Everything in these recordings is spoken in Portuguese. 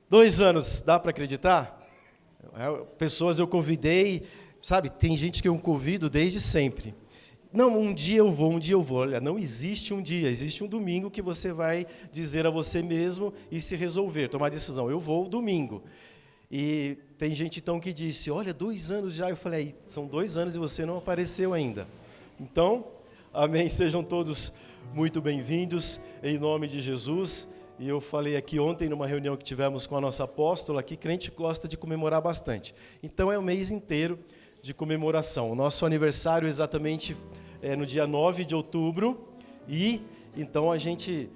2 anos, dá para acreditar? Pessoas eu convidei, sabe, tem gente que eu convido desde sempre. Não, um dia eu vou. Olha, não existe um dia, existe um domingo que você vai dizer a você mesmo e se resolver, tomar decisão. Eu vou domingo. E tem gente então que disse, olha, 2 anos já. Eu falei, são 2 anos e você não apareceu ainda. Então, amém, sejam todos muito bem-vindos, em nome de Jesus. E eu falei aqui ontem, numa reunião que tivemos com a nossa apóstola, que crente gosta de comemorar bastante. Então, é o mês inteiro de comemoração. O nosso aniversário exatamente é no dia 9 de outubro. E, então, a gente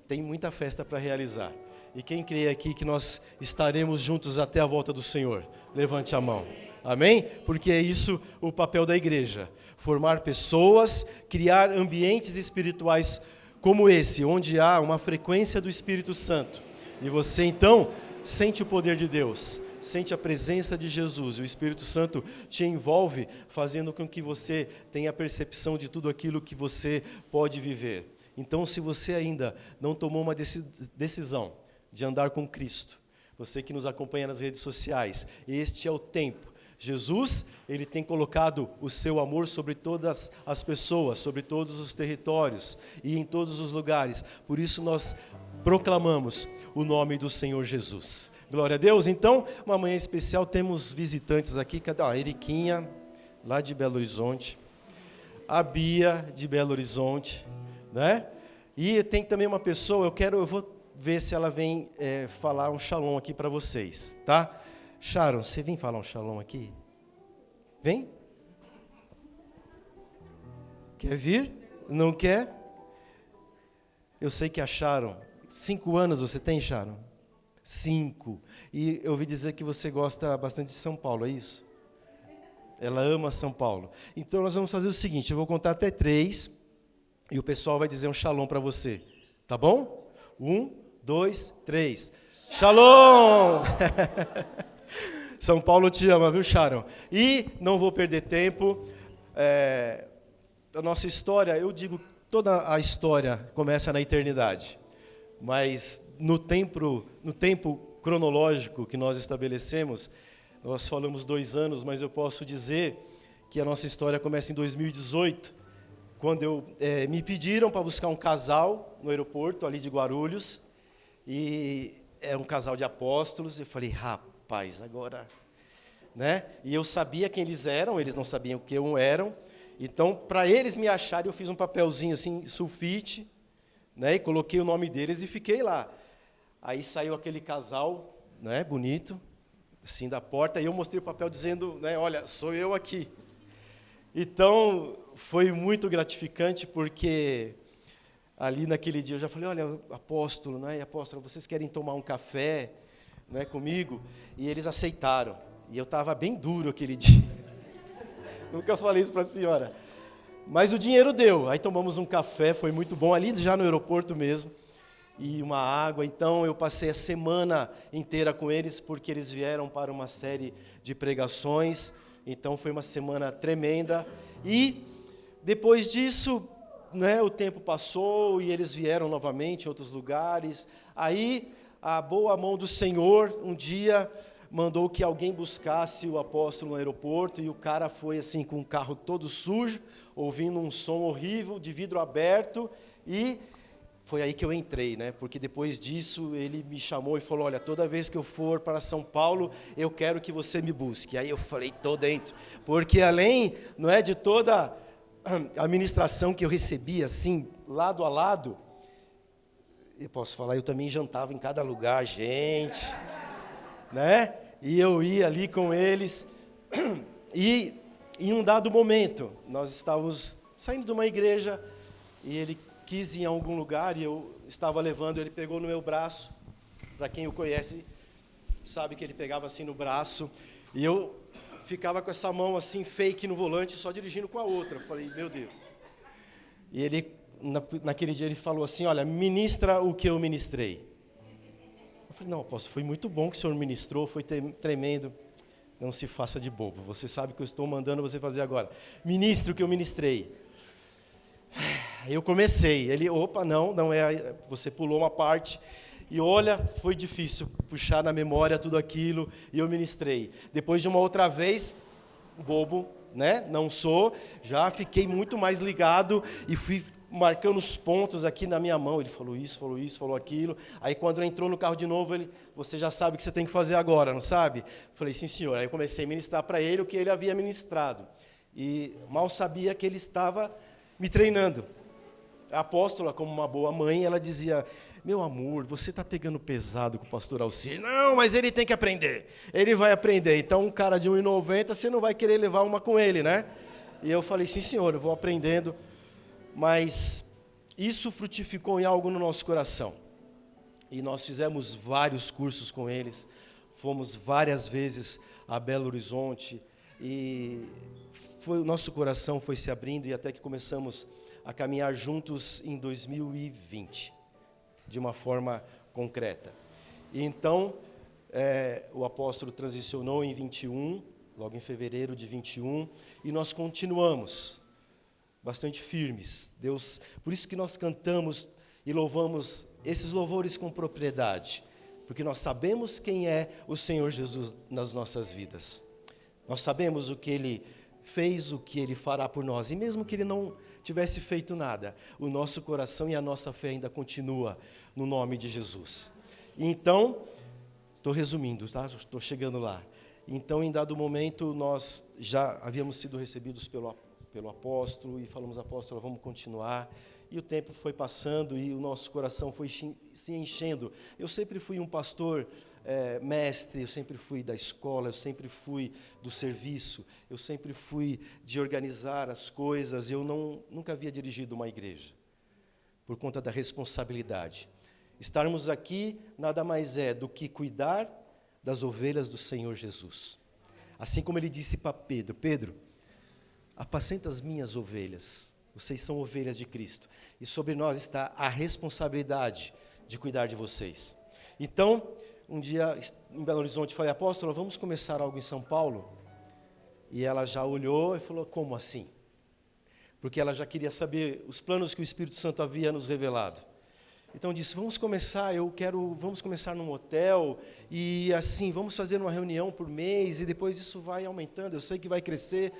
tem muita festa para realizar. E quem crê aqui que nós estaremos juntos até a volta do Senhor? Levante a mão. Amém? Porque é isso o papel da igreja. Formar pessoas, criar ambientes espirituais como esse, onde há uma frequência do Espírito Santo. E você, então, sente o poder de Deus, sente a presença de Jesus. O Espírito Santo te envolve, fazendo com que você tenha a percepção de tudo aquilo que você pode viver. Então, se você ainda não tomou uma decisão de andar com Cristo, você que nos acompanha nas redes sociais, este é o tempo. Jesus, ele tem colocado o seu amor sobre todas as pessoas, sobre todos os territórios e em todos os lugares. Por isso nós proclamamos o nome do Senhor Jesus. Glória a Deus. Então, uma manhã especial, temos visitantes aqui. Cadê? A Eriquinha, lá de Belo Horizonte. A Bia, de Belo Horizonte, né? E tem também uma pessoa, eu vou ver se ela vem falar um shalom aqui para vocês, tá? Sharon, você vem falar um shalom aqui? Vem? Quer vir? Não quer? Eu sei que a Sharon, 5 anos você tem, Sharon? 5. E eu ouvi dizer que você gosta bastante de São Paulo, é isso? Ela ama São Paulo. Então nós vamos fazer o seguinte, eu vou contar até 3 e o pessoal vai dizer um shalom para você, tá bom? 1, 2, 3. Shalom! São Paulo te ama, viu, Sharon? E não vou perder tempo. A nossa história, eu digo, toda a história começa na eternidade. Mas no tempo cronológico que nós estabelecemos, nós falamos 2 anos, mas eu posso dizer que a nossa história começa em 2018, quando me pediram para buscar um casal no aeroporto ali de Guarulhos. E é um casal de apóstolos. Eu falei, rapaz, agora, né? E eu sabia quem eles eram, eles não sabiam quem eram. Então, para eles me acharem, eu fiz um papelzinho assim, sulfite, né? E coloquei o nome deles e fiquei lá. Aí saiu aquele casal, né? Bonito, assim, da porta. E eu mostrei o papel dizendo, né? Olha, sou eu aqui. Então, foi muito gratificante, porque ali naquele dia eu já falei, olha, apóstolo, né? E apóstolo, vocês querem tomar um café, né, comigo? E eles aceitaram. E eu estava bem duro aquele dia. Nunca falei isso para a senhora. Mas o dinheiro deu. Aí tomamos um café, foi muito bom, ali já no aeroporto mesmo. E uma água. Então eu passei a semana inteira com eles, porque eles vieram para uma série de pregações. Então foi uma semana tremenda. E depois disso, né, o tempo passou e eles vieram novamente em outros lugares. Aí a boa mão do Senhor um dia mandou que alguém buscasse o apóstolo no aeroporto, e o cara foi assim com o carro todo sujo, ouvindo um som horrível, de vidro aberto, e foi aí que eu entrei, né? Porque depois disso ele me chamou e falou, olha, toda vez que eu for para São Paulo, eu quero que você me busque. Aí eu falei, tô dentro, porque além, não é, de toda a ministração que eu recebia, assim, lado a lado, eu posso falar, eu também jantava em cada lugar, gente, né? E eu ia ali com eles, e em um dado momento, nós estávamos saindo de uma igreja, e ele quis ir em algum lugar, e eu estava levando, ele pegou no meu braço. Para quem o conhece, sabe que ele pegava assim no braço, e eu ficava com essa mão assim, fake no volante, só dirigindo com a outra. Eu falei, meu Deus. E ele, naquele dia, ele falou assim, olha, ministra o que eu ministrei. Eu falei, não, apóstolo, foi muito bom que o senhor ministrou, foi tremendo. Não se faça de bobo, você sabe que eu estou mandando você fazer agora. Ministre o que eu ministrei. Eu comecei, ele, opa, não é, você pulou uma parte. E olha, foi difícil puxar na memória tudo aquilo, e eu ministrei. Depois de uma outra vez, bobo, né? Não sou, já fiquei muito mais ligado e fui marcando os pontos aqui na minha mão. Ele falou isso, falou aquilo. Aí quando ele entrou no carro de novo, você já sabe o que você tem que fazer agora, não sabe? Falei, sim, senhor. Aí eu comecei a ministrar para ele o que ele havia ministrado. E mal sabia que ele estava me treinando. A apóstola, como uma boa mãe, ela dizia, meu amor, você está pegando pesado com o pastor Alcir. Não, mas ele tem que aprender. Ele vai aprender. Então, um cara de 1,90, você não vai querer levar uma com ele, né? E eu falei, sim, senhor, eu vou aprendendo. Mas isso frutificou em algo no nosso coração. E nós fizemos vários cursos com eles. Fomos várias vezes a Belo Horizonte. E o nosso coração foi se abrindo e até que começamos a caminhar juntos em 2020, de uma forma concreta. E então, o apóstolo transicionou em 21, logo em fevereiro de 21, e nós continuamos bastante firmes. Deus, por isso que nós cantamos e louvamos esses louvores com propriedade, porque nós sabemos quem é o Senhor Jesus nas nossas vidas. Nós sabemos o que Ele fez, o que Ele fará por nós, e mesmo que Ele não tivesse feito nada, o nosso coração e a nossa fé ainda continua no nome de Jesus. Então, estou resumindo, tá? Estou chegando lá. Então, em dado momento, nós já havíamos sido recebidos pelo apóstolo e falamos, apóstolo, vamos continuar. E o tempo foi passando e o nosso coração foi se enchendo. Eu sempre fui um pastor mestre, eu sempre fui da escola, eu sempre fui do serviço, eu sempre fui de organizar as coisas, eu nunca havia dirigido uma igreja, por conta da responsabilidade. Estarmos aqui nada mais é do que cuidar das ovelhas do Senhor Jesus. Assim como ele disse para Pedro, Pedro, apacenta as minhas ovelhas, vocês são ovelhas de Cristo, e sobre nós está a responsabilidade de cuidar de vocês. Então, um dia, em Belo Horizonte, falei, apóstolo, vamos começar algo em São Paulo? E ela já olhou e falou, como assim? Porque ela já queria saber os planos que o Espírito Santo havia nos revelado. Então, disse, vamos começar num hotel, e assim, vamos fazer uma reunião por mês, e depois isso vai aumentando, eu sei que vai crescer,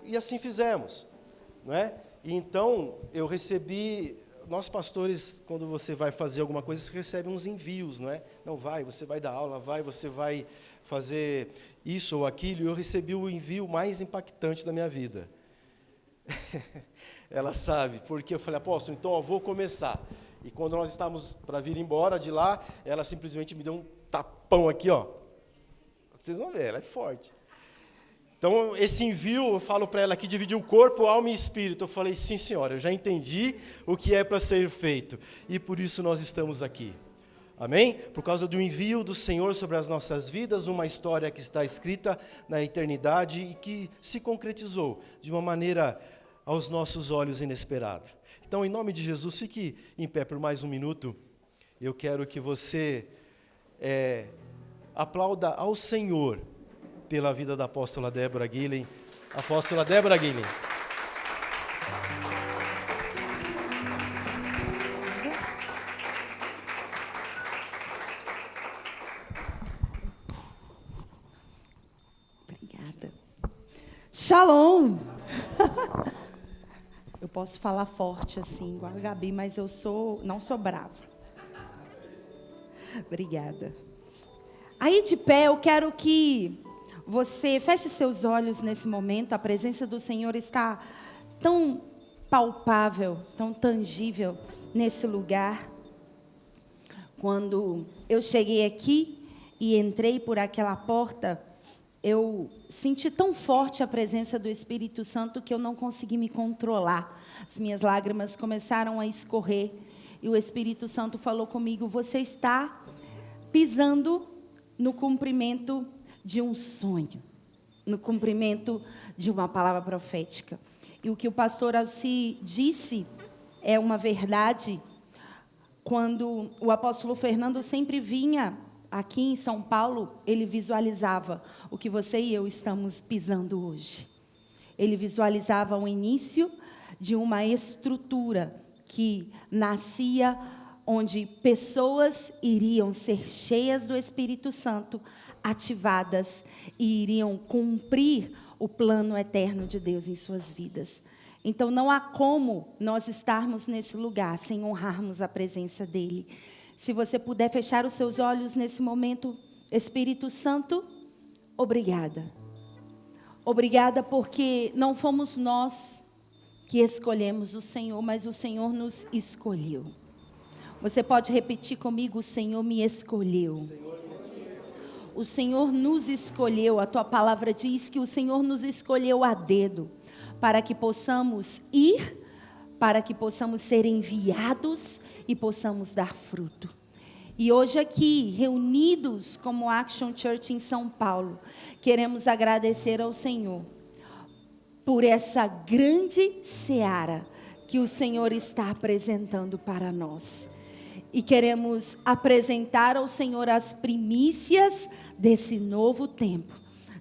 e assim fizemos, não é? E então, eu recebi... Nós, pastores, quando você vai fazer alguma coisa, você recebe uns envios, não é? Não, você vai dar aula, você vai fazer isso ou aquilo. E eu recebi o envio mais impactante da minha vida. Ela sabe, porque eu falei, apóstolo, então eu vou começar. E quando nós estávamos para vir embora de lá, ela simplesmente me deu um tapão aqui, ó. Vocês vão ver, ela é forte. Então, esse envio, eu falo para ela que dividiu o corpo, alma e espírito. Eu falei, sim, senhora, eu já entendi o que é para ser feito. E por isso nós estamos aqui. Amém? Por causa do envio do Senhor sobre as nossas vidas, uma história que está escrita na eternidade e que se concretizou de uma maneira aos nossos olhos inesperada. Então, em nome de Jesus, fique em pé por mais um minuto. Eu quero que você aplauda ao Senhor pela vida da apóstola Débora Guilhem. Apóstola Débora Guilhem. Obrigada. Shalom! Eu posso falar forte assim, igual a Gabi, mas não sou brava. Obrigada. Aí de pé, eu quero que você feche seus olhos nesse momento. A presença do Senhor está tão palpável, tão tangível nesse lugar. Quando eu cheguei aqui e entrei por aquela porta, eu senti tão forte a presença do Espírito Santo que eu não consegui me controlar. As minhas lágrimas começaram a escorrer e o Espírito Santo falou comigo, você está pisando no cumprimento de um sonho, no cumprimento de uma palavra profética. E o que o pastor Alci disse é uma verdade. Quando o apóstolo Fernando sempre vinha aqui em São Paulo, ele visualizava o que você e eu estamos pisando hoje. Ele visualizava o início de uma estrutura que nascia onde pessoas iriam ser cheias do Espírito Santo, ativadas, e iriam cumprir o plano eterno de Deus em suas vidas. Então não há como nós estarmos nesse lugar sem honrarmos a presença dEle. Se você puder fechar os seus olhos nesse momento, Espírito Santo, obrigada. Obrigada porque não fomos nós que escolhemos o Senhor, mas o Senhor nos escolheu. Você pode repetir comigo: o Senhor me escolheu. O Senhor nos escolheu. A tua palavra diz que o Senhor nos escolheu a dedo, para que possamos ir, para que possamos ser enviados e possamos dar fruto. E hoje aqui, reunidos como Action Church em São Paulo, queremos agradecer ao Senhor por essa grande seara que o Senhor está apresentando para nós. E queremos apresentar ao Senhor as primícias desse novo tempo,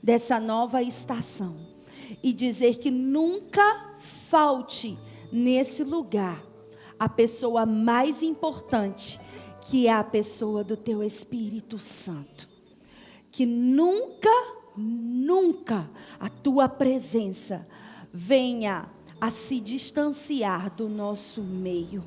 dessa nova estação. E dizer que nunca falte nesse lugar a pessoa mais importante, que é a pessoa do teu Espírito Santo. Que nunca a tua presença venha a se distanciar do nosso meio.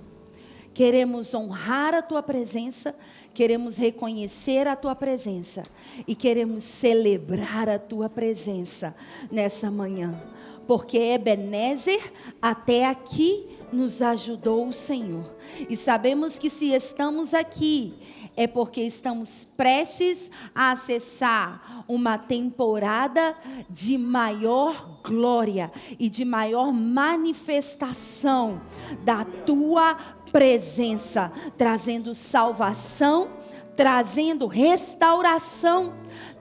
Queremos honrar a tua presença, queremos reconhecer a tua presença e queremos celebrar a tua presença nessa manhã. Porque Ebenezer, até aqui nos ajudou o Senhor. E sabemos que se estamos aqui, é porque estamos prestes a acessar uma temporada de maior glória e de maior manifestação da tua presença, trazendo salvação, trazendo restauração,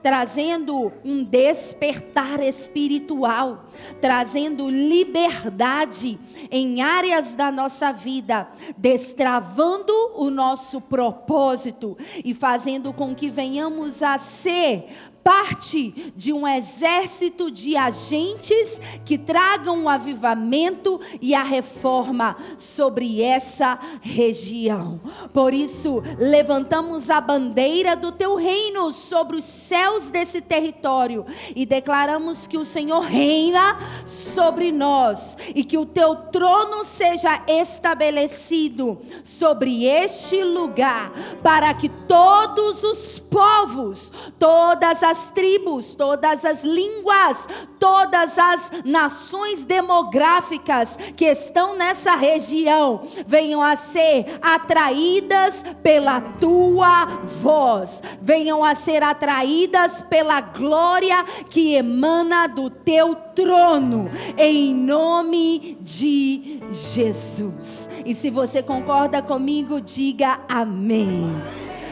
trazendo um despertar espiritual, trazendo liberdade em áreas da nossa vida, destravando o nosso propósito e fazendo com que venhamos a ser parte de um exército de agentes que tragam o avivamento e a reforma sobre essa região. Por isso, levantamos a bandeira do teu reino sobre os céus desse território e declaramos que o Senhor reina sobre nós e que o teu trono seja estabelecido sobre este lugar, para que todos os povos, todas as tribos, todas as línguas, todas as nações demográficas que estão nessa região venham a ser atraídas pela tua voz, venham a ser atraídas pela glória que emana do teu trono, em nome de Jesus. E se você concorda comigo, diga amém.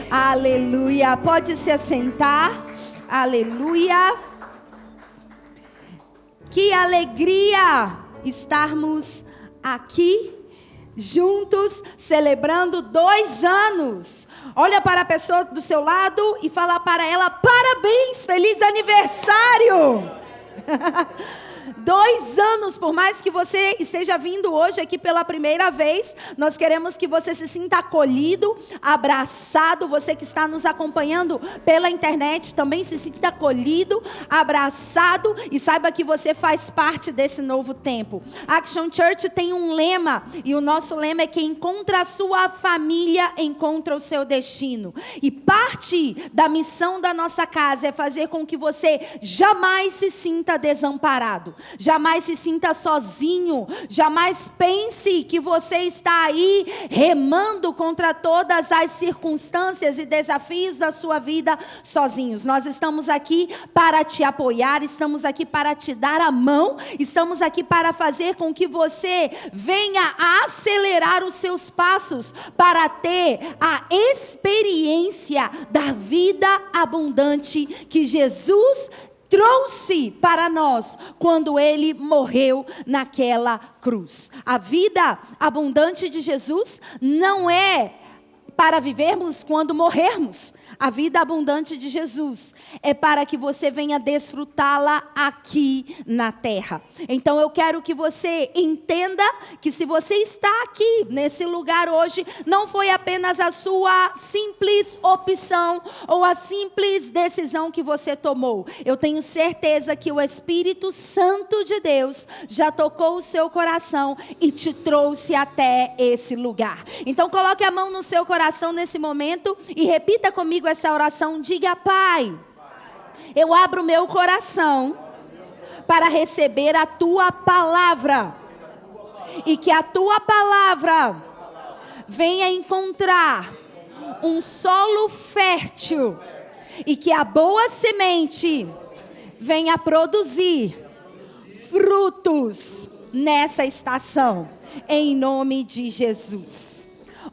Aleluia. Pode se assentar. Aleluia. Que alegria estarmos aqui juntos celebrando 2 anos. Olha para a pessoa do seu lado e fala para ela: parabéns, feliz aniversário. 2 anos, por mais que você esteja vindo hoje aqui pela primeira vez, nós queremos que você se sinta acolhido, abraçado. Você que está nos acompanhando pela internet também se sinta acolhido, abraçado e saiba que você faz parte desse novo tempo. Action Church tem um lema e o nosso lema é: quem encontra a sua família encontra o seu destino. E parte da missão da nossa casa é fazer com que você jamais se sinta desamparado, jamais se sinta sozinho, jamais pense que você está aí remando contra todas as circunstâncias e desafios da sua vida sozinhos. Nós estamos aqui para te apoiar, estamos aqui para te dar a mão, estamos aqui para fazer com que você venha a acelerar os seus passos para ter a experiência da vida abundante que Jesus trouxe para nós quando Ele morreu naquela cruz. A vida abundante de Jesus não é para vivermos quando morrermos. A vida abundante de Jesus é para que você venha desfrutá-la aqui na terra. Então eu quero que você entenda que se você está aqui nesse lugar hoje, não foi apenas a sua simples opção ou a simples decisão que você tomou. Eu tenho certeza que o Espírito Santo de Deus já tocou o seu coração e te trouxe até esse lugar. Então coloque a mão no seu coração nesse momento e repita comigo essa oração. Diga: Pai, eu abro meu coração para receber a tua palavra, e que a tua palavra venha encontrar um solo fértil, e que a boa semente venha produzir frutos nessa estação, em nome de Jesus.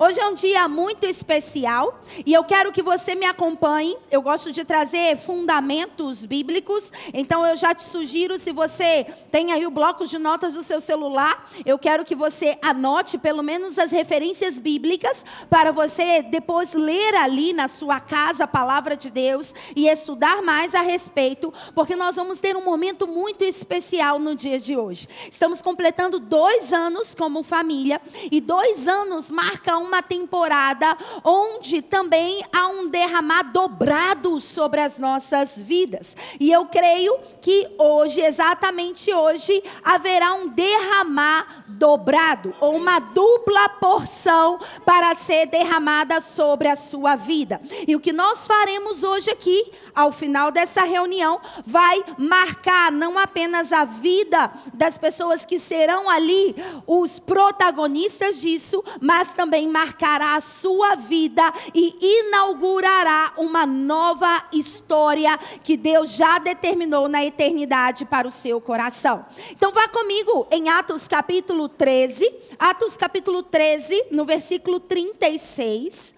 Hoje é um dia muito especial e eu quero que você me acompanhe. Eu gosto de trazer fundamentos bíblicos, então eu já te sugiro, se você tem aí o bloco de notas do seu celular, eu quero que você anote pelo menos as referências bíblicas para você depois ler ali na sua casa a palavra de Deus e estudar mais a respeito, porque nós vamos ter um momento muito especial no dia de hoje. Estamos completando 2 anos como família e 2 anos marca uma temporada onde também há um derramar dobrado sobre as nossas vidas. E eu creio que hoje, exatamente hoje, haverá um derramar dobrado, ou uma dupla porção para ser derramada sobre a sua vida. E o que nós faremos hoje aqui, ao final dessa reunião, vai marcar não apenas a vida das pessoas que serão ali os protagonistas disso, mas também marcará a sua vida e inaugurará uma nova história que Deus já determinou na eternidade para o seu coração. Então vá comigo em Atos capítulo 13, Atos capítulo 13, no versículo 36,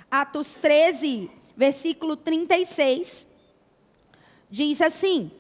Atos 13, versículo 36, diz assim: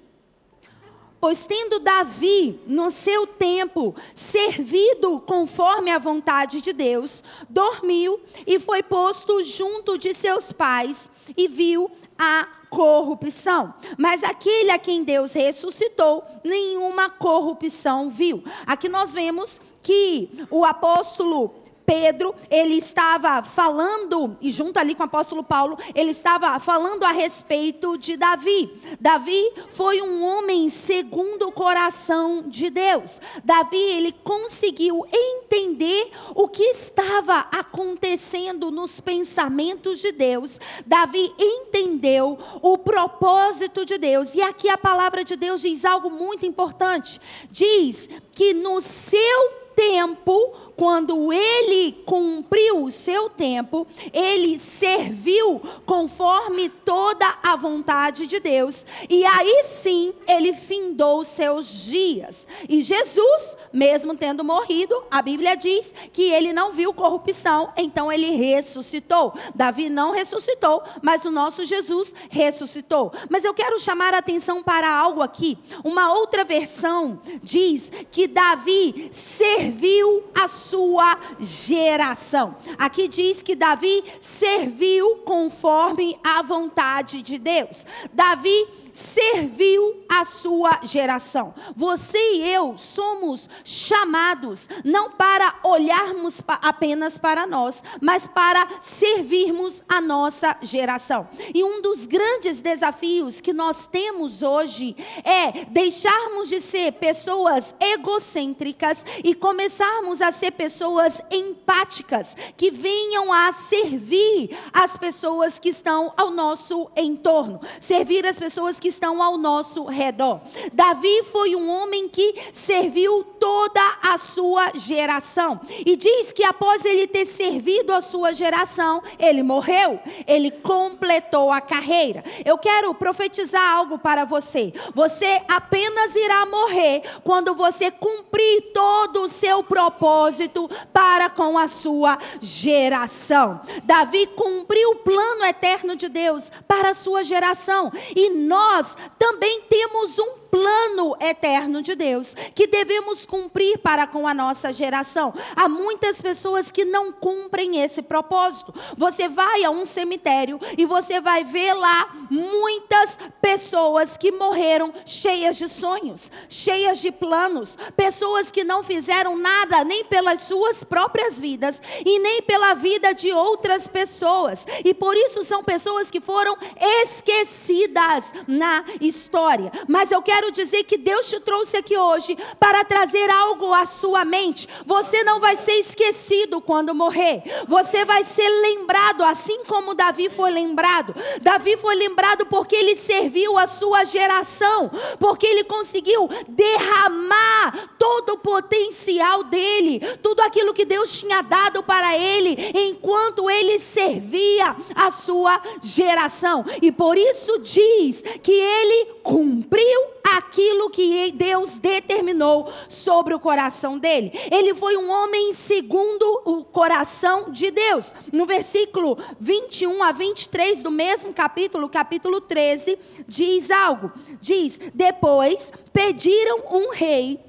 pois tendo Davi, no seu tempo, servido conforme a vontade de Deus, dormiu e foi posto junto de seus pais e viu a corrupção. Mas aquele a quem Deus ressuscitou, nenhuma corrupção viu. Aqui nós vemos que o apóstolo Pedro, ele estava falando, e junto ali com o apóstolo Paulo, ele estava falando a respeito de Davi. Davi foi um homem segundo o coração de Deus. Davi, ele conseguiu entender o que estava acontecendo nos pensamentos de Deus. Davi entendeu o propósito de Deus. E aqui a palavra de Deus diz algo muito importante. Diz que no seu tempo, quando ele cumpriu o seu tempo, ele serviu conforme toda a vontade de Deus. E aí sim, ele findou os seus dias. E Jesus, mesmo tendo morrido, a Bíblia diz que ele não viu corrupção, então ele ressuscitou. Davi não ressuscitou, mas o nosso Jesus ressuscitou. Mas eu quero chamar a atenção para algo aqui. Uma outra versão diz que Davi serviu a sua geração. Aqui diz que Davi serviu conforme a vontade de Deus. Davi serviu a sua geração. Você e eu somos chamados não para olharmos apenas para nós, mas para servirmos a nossa geração. E um dos grandes desafios que nós temos hoje é deixarmos de ser pessoas egocêntricas e começarmos a ser pessoas empáticas, que venham a servir as pessoas que estão ao nosso entorno, servir as pessoas que estão ao nosso redor. Davi foi um homem que serviu toda a sua geração. E diz que após ele ter servido a sua geração, ele morreu. Ele completou a carreira. Eu quero profetizar algo para você. Você apenas irá morrer quando você cumprir todo o seu propósito propósito para com a sua geração. Davi cumpriu o plano eterno de Deus para a sua geração. E nós também temos um plano eterno de Deus que devemos cumprir para com a nossa geração. Há muitas pessoas que não cumprem esse propósito. Você vai a um cemitério e você vai ver lá muitas pessoas que morreram cheias de sonhos, cheias de planos, pessoas que não fizeram nada nem pelas suas próprias vidas e nem pela vida de outras pessoas, e por isso são pessoas que foram esquecidas na história. Mas eu quero dizer que Deus te trouxe aqui hoje para trazer algo à sua mente. Você não vai ser esquecido quando morrer. Você vai ser lembrado, assim como Davi foi lembrado. Davi foi lembrado porque ele serviu a sua geração, porque ele conseguiu derramar todo o potencial dele, tudo aquilo que Deus tinha dado para ele, enquanto ele servia a sua geração. E por isso diz que ele cumpriu aquilo que Deus determinou sobre o coração dele. Ele foi um homem segundo o coração de Deus. No versículo 21 a 23 do mesmo capítulo, capítulo 13, diz algo. Diz: depois pediram um rei,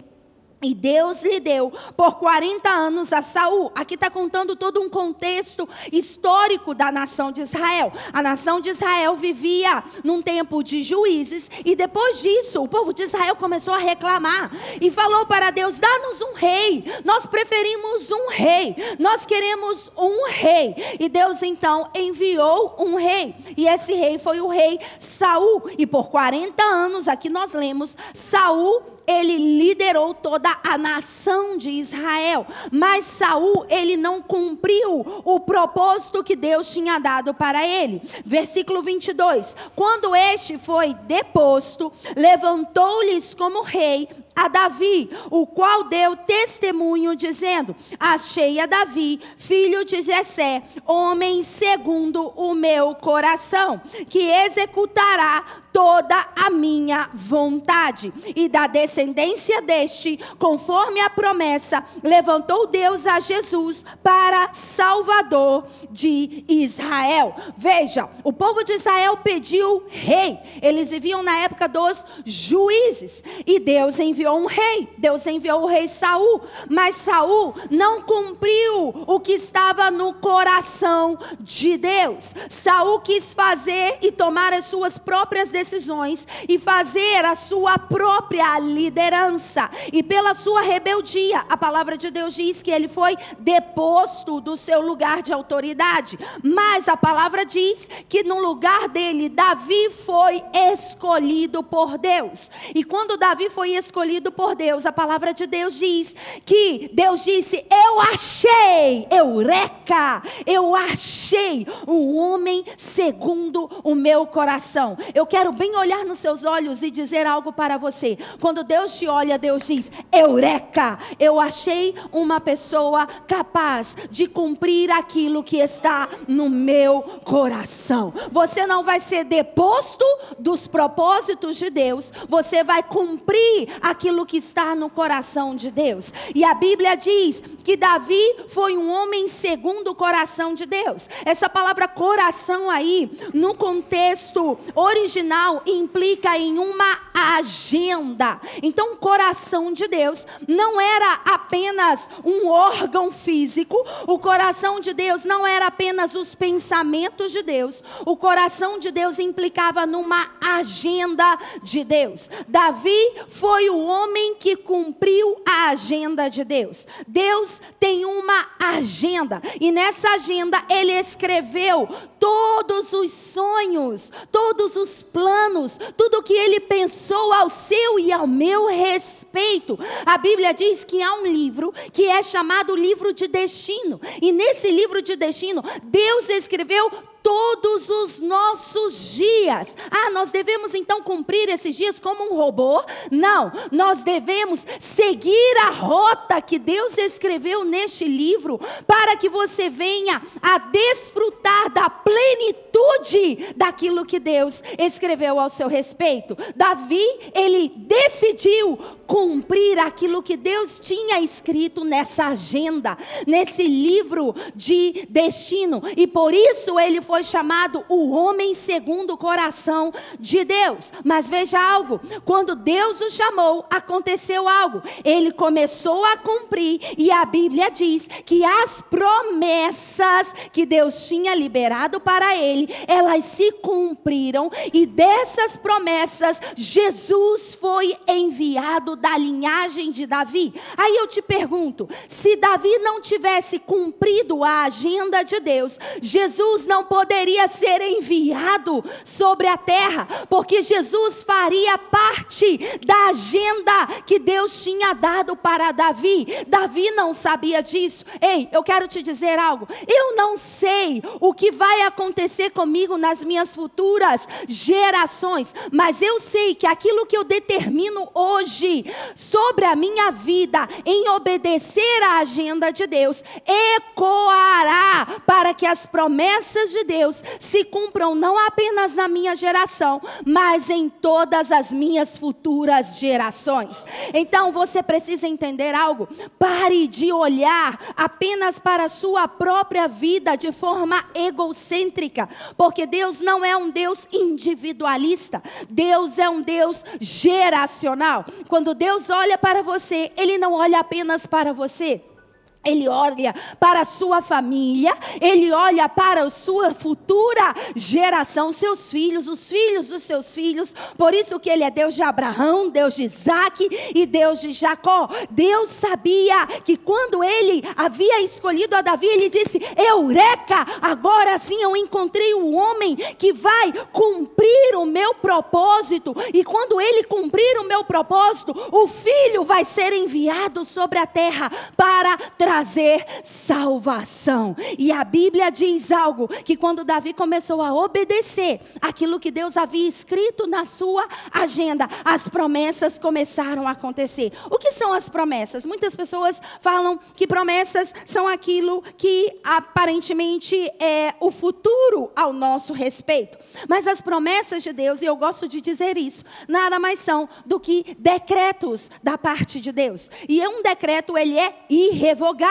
e Deus lhe deu por 40 anos a Saul. Aqui está contando todo um contexto histórico da nação de Israel. A nação de Israel vivia num tempo de juízes, e depois disso o povo de Israel começou a reclamar e falou para Deus: dá-nos um rei, nós preferimos um rei, nós queremos um rei. E Deus então enviou um rei, e esse rei foi o rei Saul. E por 40 anos, aqui nós lemos, Saul, ele liderou toda a nação de Israel. Mas Saul, ele não cumpriu o propósito que Deus tinha dado para ele. Versículo 22. Quando este foi deposto, levantou-lhes como rei a Davi, o qual deu testemunho dizendo: achei a Davi, filho de Jessé, homem segundo o meu coração, que executará toda a minha vontade. E da descendência deste, conforme a promessa, levantou Deus a Jesus para Salvador de Israel. Veja, o povo de Israel pediu rei. Eles viviam na época dos juízes, e Deus enviou um rei. Deus enviou o rei Saul, mas Saul não cumpriu o que estava no coração de Deus. Saul quis fazer e tomar as suas próprias decisões e fazer a sua própria liderança, e pela sua rebeldia, a palavra de Deus diz que ele foi deposto do seu lugar de autoridade. Mas a palavra diz que no lugar dele, Davi foi escolhido por Deus. E quando Davi foi escolhido por Deus, a palavra de Deus diz que Deus disse: eu achei, eureka, eu achei um homem segundo o meu coração. Eu quero bem olhar nos seus olhos e dizer algo para você. Quando Deus te olha, Deus diz: eureka, eu achei uma pessoa capaz de cumprir aquilo que está no meu coração. Você não vai ser deposto dos propósitos de Deus, você vai cumprir aquilo que está no coração de Deus. E a Bíblia diz que Davi foi um homem segundo o coração de Deus. Essa palavra coração aí, no contexto original, implica em uma agenda. Então, o coração de Deus não era apenas um órgão físico, o coração de Deus não era apenas os pensamentos de Deus, o coração de Deus implicava numa agenda de Deus. Davi foi o homem que cumpriu a agenda de Deus. Deus tem uma agenda, e nessa agenda ele escreveu todos os sonhos, todos os planos, tudo que ele pensou ao seu e ao meu respeito. A Bíblia diz que há um livro que é chamado livro de destino, e nesse livro de destino Deus escreveu todos os nossos dias. Nós devemos então cumprir esses dias como um robô? Não, nós devemos seguir a rota que Deus escreveu neste livro, para que você venha a desfrutar da plenitude daquilo que Deus escreveu ao seu respeito. Davi, ele decidiu cumprir aquilo que Deus tinha escrito nessa agenda, nesse livro de destino, e por isso ele foi chamado o homem segundo o coração de Deus. Mas veja algo, quando Deus o chamou, aconteceu algo, ele começou a cumprir, e a Bíblia diz que as promessas que Deus tinha liberado para ele, elas se cumpriram, e dessas promessas, Jesus foi enviado da linhagem de Davi. Aí eu te pergunto, se Davi não tivesse cumprido a agenda de Deus, Jesus não poderia ser enviado sobre a terra, porque Jesus faria parte da agenda que Deus tinha dado para Davi. Davi não sabia disso. Ei, eu quero te dizer algo, eu não sei o que vai acontecer comigo nas minhas futuras gerações, mas eu sei que aquilo que eu determino hoje sobre a minha vida, em obedecer à agenda de Deus, ecoará para que as promessas de Deus se cumpram não apenas na minha geração, mas em todas as minhas futuras gerações. Então você precisa entender algo, pare de olhar apenas para a sua própria vida de forma egocêntrica, porque Deus não é um Deus individualista, Deus é um Deus geracional. Quando Deus olha para você, Ele não olha apenas para você. Ele olha para a sua família, Ele olha para a sua futura geração, seus filhos, os filhos dos seus filhos. Por isso que Ele é Deus de Abraão, Deus de Isaac e Deus de Jacó. Deus sabia que quando Ele havia escolhido a Davi, Ele disse: Eureka, agora sim eu encontrei o homem que vai cumprir o meu propósito. E quando ele cumprir o meu propósito, o filho vai ser enviado sobre a terra para trazer salvação. E a Bíblia diz algo, que quando Davi começou a obedecer aquilo que Deus havia escrito na sua agenda, as promessas começaram a acontecer. O que são as promessas? Muitas pessoas falam que promessas são aquilo que aparentemente é o futuro ao nosso respeito. Mas as promessas de Deus, e eu gosto de dizer isso, nada mais são do que decretos da parte de Deus. E um decreto, ele é irrevogável.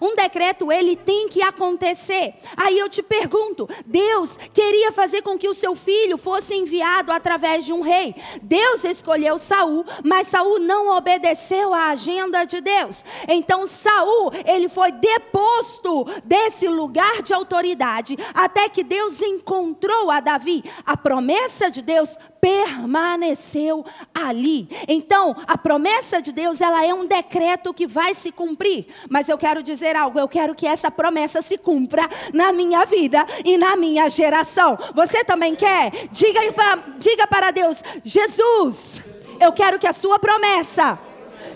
Um decreto, ele tem que acontecer. Aí eu te pergunto, Deus queria fazer com que o seu filho fosse enviado através de um rei. Deus escolheu Saul, mas Saul não obedeceu à agenda de Deus. Então Saul, ele foi deposto desse lugar de autoridade, até que Deus encontrou a Davi. A promessa de Deus permaneceu ali. Então, a promessa de Deus, ela é um decreto que vai se cumprir. Mas eu quero dizer algo, eu quero que essa promessa se cumpra na minha vida e na minha geração. Você também quer? Diga para Deus: Jesus, eu quero que a sua promessa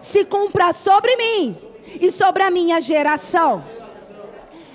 se cumpra sobre mim e sobre a minha geração.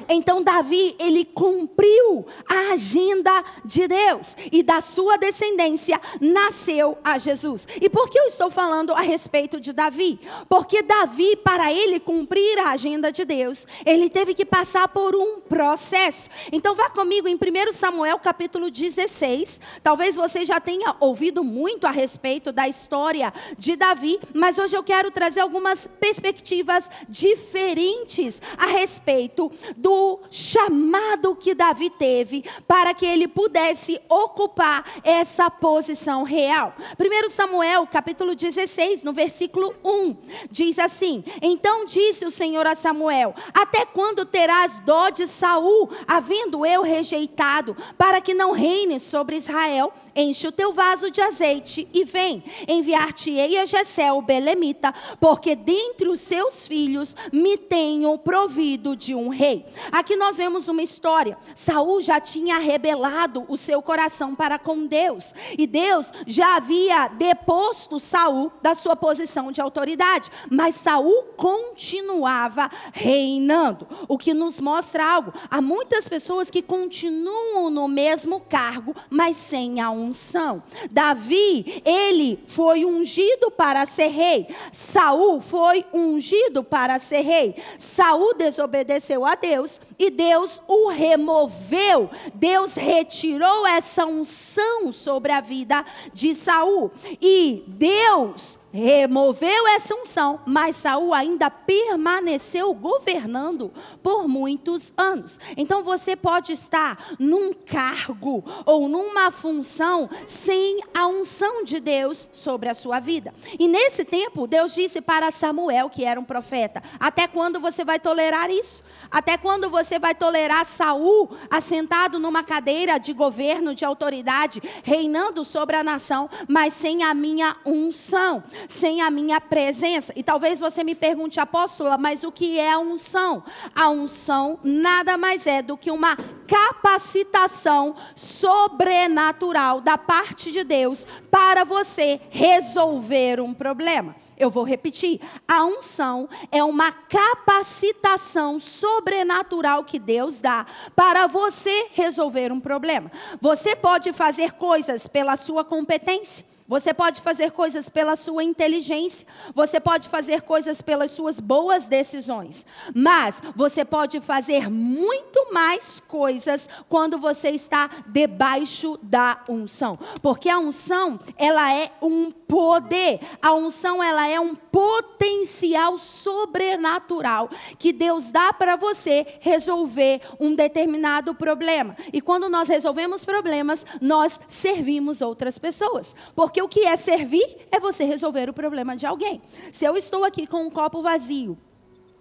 Então Davi, ele cumpriu a agenda de Deus, e da sua descendência nasceu a Jesus. E por que eu estou falando a respeito de Davi? Porque Davi, para ele cumprir a agenda de Deus, ele teve que passar por um processo. Então vá comigo em 1 Samuel capítulo 16. Talvez você já tenha ouvido muito a respeito da história de Davi, mas hoje eu quero trazer algumas perspectivas diferentes a respeito do chamado que Davi teve para que ele pudesse ocupar essa posição real. 1 Samuel capítulo 16, no versículo 1, diz assim: Então disse o Senhor a Samuel: Até quando terás dó de Saul, havendo eu rejeitado, para que não reine sobre Israel? Enche o teu vaso de azeite e vem, enviar-te-ei a Jessé o belemita, porque dentre os seus filhos me tenho provido de um rei. Aqui nós vemos uma história. Saul já tinha rebelado o seu coração para com Deus. E Deus já havia deposto Saul da sua posição de autoridade. Mas Saul continuava reinando. O que nos mostra algo. Há muitas pessoas que continuam no mesmo cargo, mas sem a unção. Davi, ele foi ungido para ser rei. Saul foi ungido para ser rei. Saul desobedeceu a Deus e Deus o removeu. Deus retirou essa unção sobre a vida de Saul. E Deus removeu essa unção, mas Saul ainda permaneceu governando por muitos anos. Então você pode estar num cargo ou numa função sem a unção de Deus sobre a sua vida. E nesse tempo, Deus disse para Samuel, que era um profeta: até quando você vai tolerar isso? Até quando você vai tolerar Saul assentado numa cadeira de governo, de autoridade, reinando sobre a nação, mas sem a minha unção, sem a minha presença? E talvez você me pergunte: apóstola, mas o que é a unção? A unção nada mais é do que uma capacitação sobrenatural da parte de Deus para você resolver um problema. Eu vou repetir: a unção é uma capacitação sobrenatural que Deus dá para você resolver um problema. Você pode fazer coisas pela sua competência. Você pode fazer coisas pela sua inteligência. Você pode fazer coisas pelas suas boas decisões. Mas você pode fazer muito mais coisas quando você está debaixo da unção. Porque a unção, ela é um poder. A unção, ela é um potencial sobrenatural que Deus dá para você resolver um determinado problema. E quando nós resolvemos problemas, nós servimos outras pessoas. Porque o que é servir é você resolver o problema de alguém. Se eu estou aqui com um copo vazio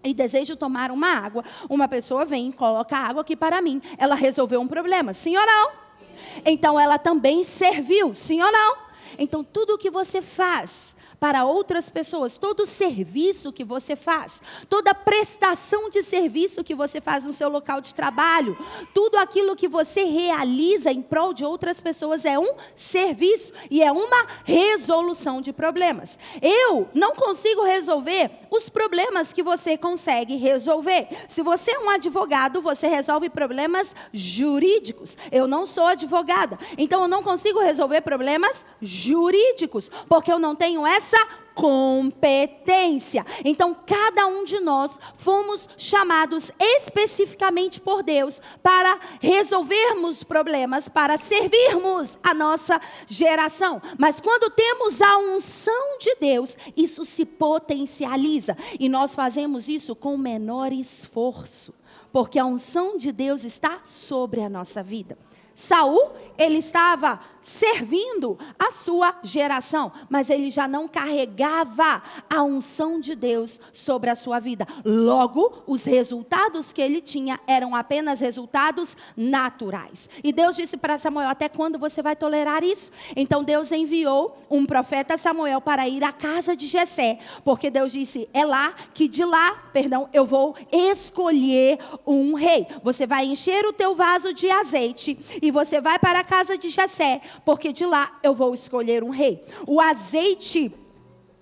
e desejo tomar uma água, uma pessoa vem e coloca a água aqui para mim. Ela resolveu um problema, sim ou não? Então ela também serviu, sim ou não? Então tudo o que você faz para outras pessoas, todo serviço que você faz, toda prestação de serviço que você faz no seu local de trabalho, tudo aquilo que você realiza em prol de outras pessoas é um serviço e é uma resolução de problemas. Eu não consigo resolver os problemas que você consegue resolver. Se você é um advogado, você resolve problemas jurídicos. Eu não sou advogada, então eu não consigo resolver problemas jurídicos, porque eu não tenho essa competência. Então, cada um de nós fomos chamados especificamente por Deus para resolvermos problemas, para servirmos a nossa geração. Mas quando temos a unção de Deus, isso se potencializa. E nós fazemos isso com menor esforço, porque a unção de Deus está sobre a nossa vida. Saul, ele estava servindo a sua geração, mas ele já não carregava a unção de Deus sobre a sua vida. Logo, os resultados que ele tinha eram apenas resultados naturais. E Deus disse para Samuel: até quando você vai tolerar isso? Então Deus enviou um profeta Samuel para ir à casa de Jessé, porque Deus disse: é lá que de lá, eu vou escolher um rei. Você vai encher o teu vaso de azeite e você vai para a casa de Jessé, porque de lá eu vou escolher um rei. O azeite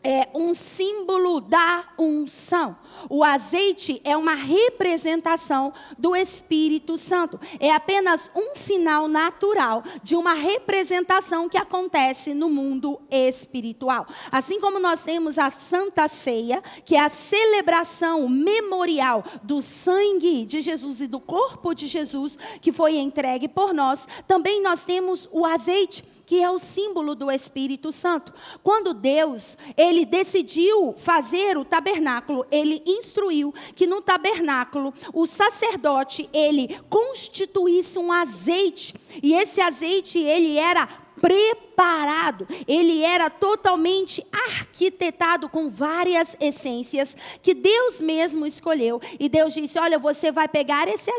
é um símbolo da unção. O azeite é uma representação do Espírito Santo. É apenas um sinal natural de uma representação que acontece no mundo espiritual. Assim como nós temos a Santa Ceia, que é a celebração memorial do sangue de Jesus e do corpo de Jesus, que foi entregue por nós, também nós temos o azeite, que é o símbolo do Espírito Santo. Quando Deus, ele decidiu fazer o tabernáculo, ele instruiu que no tabernáculo o sacerdote, ele constituísse um azeite, e esse azeite, ele era preparado preparado, ele era totalmente arquitetado com várias essências que Deus mesmo escolheu. E Deus disse: olha, você vai pegar esse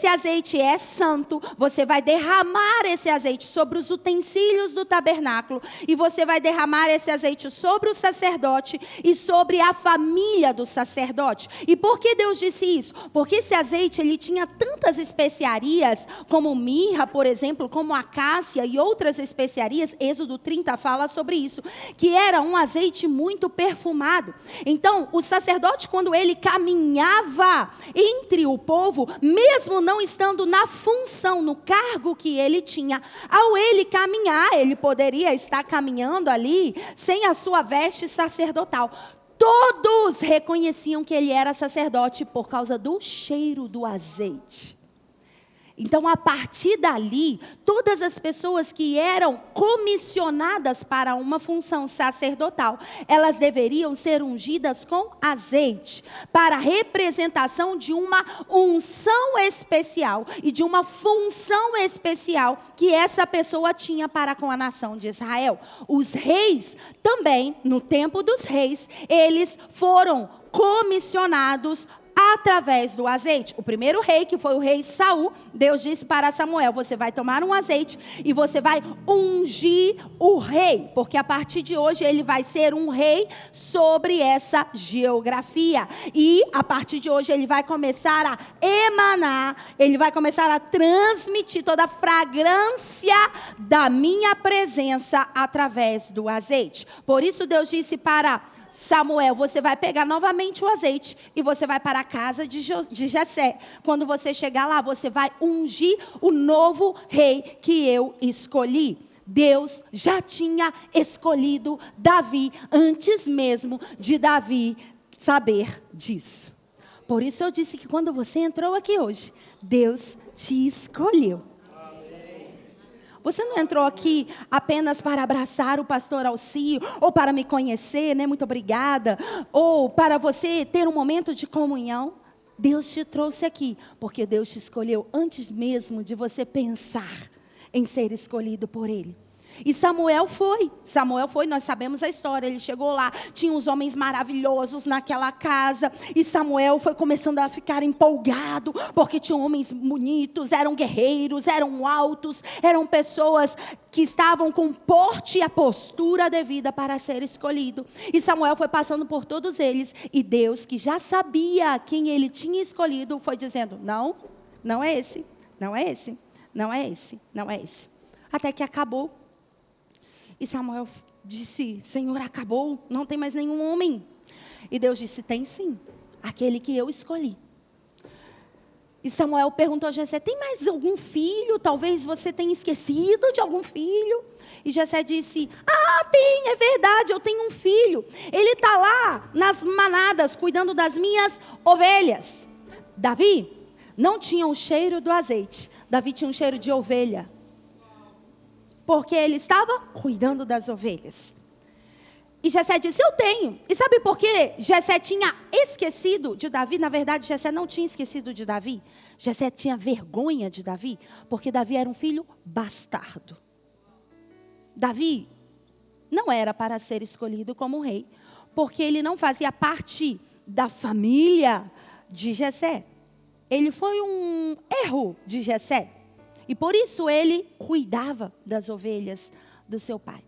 azeite é santo, você vai derramar esse azeite sobre os utensílios do tabernáculo, e você vai derramar esse azeite sobre o sacerdote e sobre a família do sacerdote. E por que Deus disse isso? Porque esse azeite, ele tinha tantas especiarias, como mirra, por exemplo, como acácia e outras especiarias. Êxodo 30 fala sobre isso, que era um azeite muito perfumado. Então, o sacerdote, quando ele caminhava entre o povo, mesmo não estando na função, no cargo que ele tinha, ao ele caminhar, ele poderia estar caminhando ali sem a sua veste sacerdotal. Todos reconheciam que ele era sacerdote por causa do cheiro do azeite. Então, a partir dali, todas as pessoas que eram comissionadas para uma função sacerdotal, elas deveriam ser ungidas com azeite, para a representação de uma unção especial e de uma função especial que essa pessoa tinha para com a nação de Israel. Os reis também, no tempo dos reis, eles foram comissionados através do azeite. O primeiro rei, que foi o rei Saul, Deus disse para Samuel: você vai tomar um azeite e você vai ungir o rei, porque a partir de hoje ele vai ser um rei sobre essa geografia. E a partir de hoje ele vai começar a emanar, ele vai começar a transmitir toda a fragrância da minha presença através do azeite. Por isso Deus disse para Samuel: você vai pegar novamente o azeite e você vai para a casa de Jessé. Quando você chegar lá, você vai ungir o novo rei que eu escolhi. Deus já tinha escolhido Davi antes mesmo de Davi saber disso. Por isso eu disse que quando você entrou aqui hoje, Deus te escolheu. Você não entrou aqui apenas para abraçar o pastor Alcio, ou para me conhecer, né? Muito obrigada. Ou para você ter um momento de comunhão. Deus te trouxe aqui, porque Deus te escolheu antes mesmo de você pensar em ser escolhido por Ele. E Samuel foi, nós sabemos a história, ele chegou lá, tinha uns homens maravilhosos naquela casa, e Samuel foi começando a ficar empolgado, porque tinham homens bonitos, eram guerreiros, eram altos, eram pessoas que estavam com porte e a postura devida para ser escolhido. E Samuel foi passando por todos eles, e Deus, que já sabia quem ele tinha escolhido, foi dizendo: não, não é esse, não é esse, não é esse, não é esse. Até que acabou. E Samuel disse: Senhor, acabou, não tem mais nenhum homem. E Deus disse: tem sim, aquele que eu escolhi. E Samuel perguntou a Jessé: tem mais algum filho? Talvez você tenha esquecido de algum filho. E Jessé disse: tem, é verdade, eu tenho um filho. Ele está lá nas manadas, cuidando das minhas ovelhas. Davi não tinha o cheiro do azeite. Davi tinha um cheiro de ovelha. Porque ele estava cuidando das ovelhas. E Jessé disse: eu tenho. E sabe por que Jessé tinha esquecido de Davi? Na verdade, Jessé não tinha esquecido de Davi. Jessé tinha vergonha de Davi, porque Davi era um filho bastardo. Davi não era para ser escolhido como rei, porque ele não fazia parte da família de Jessé. Ele foi um erro de Jessé. E por isso ele cuidava das ovelhas do seu pai.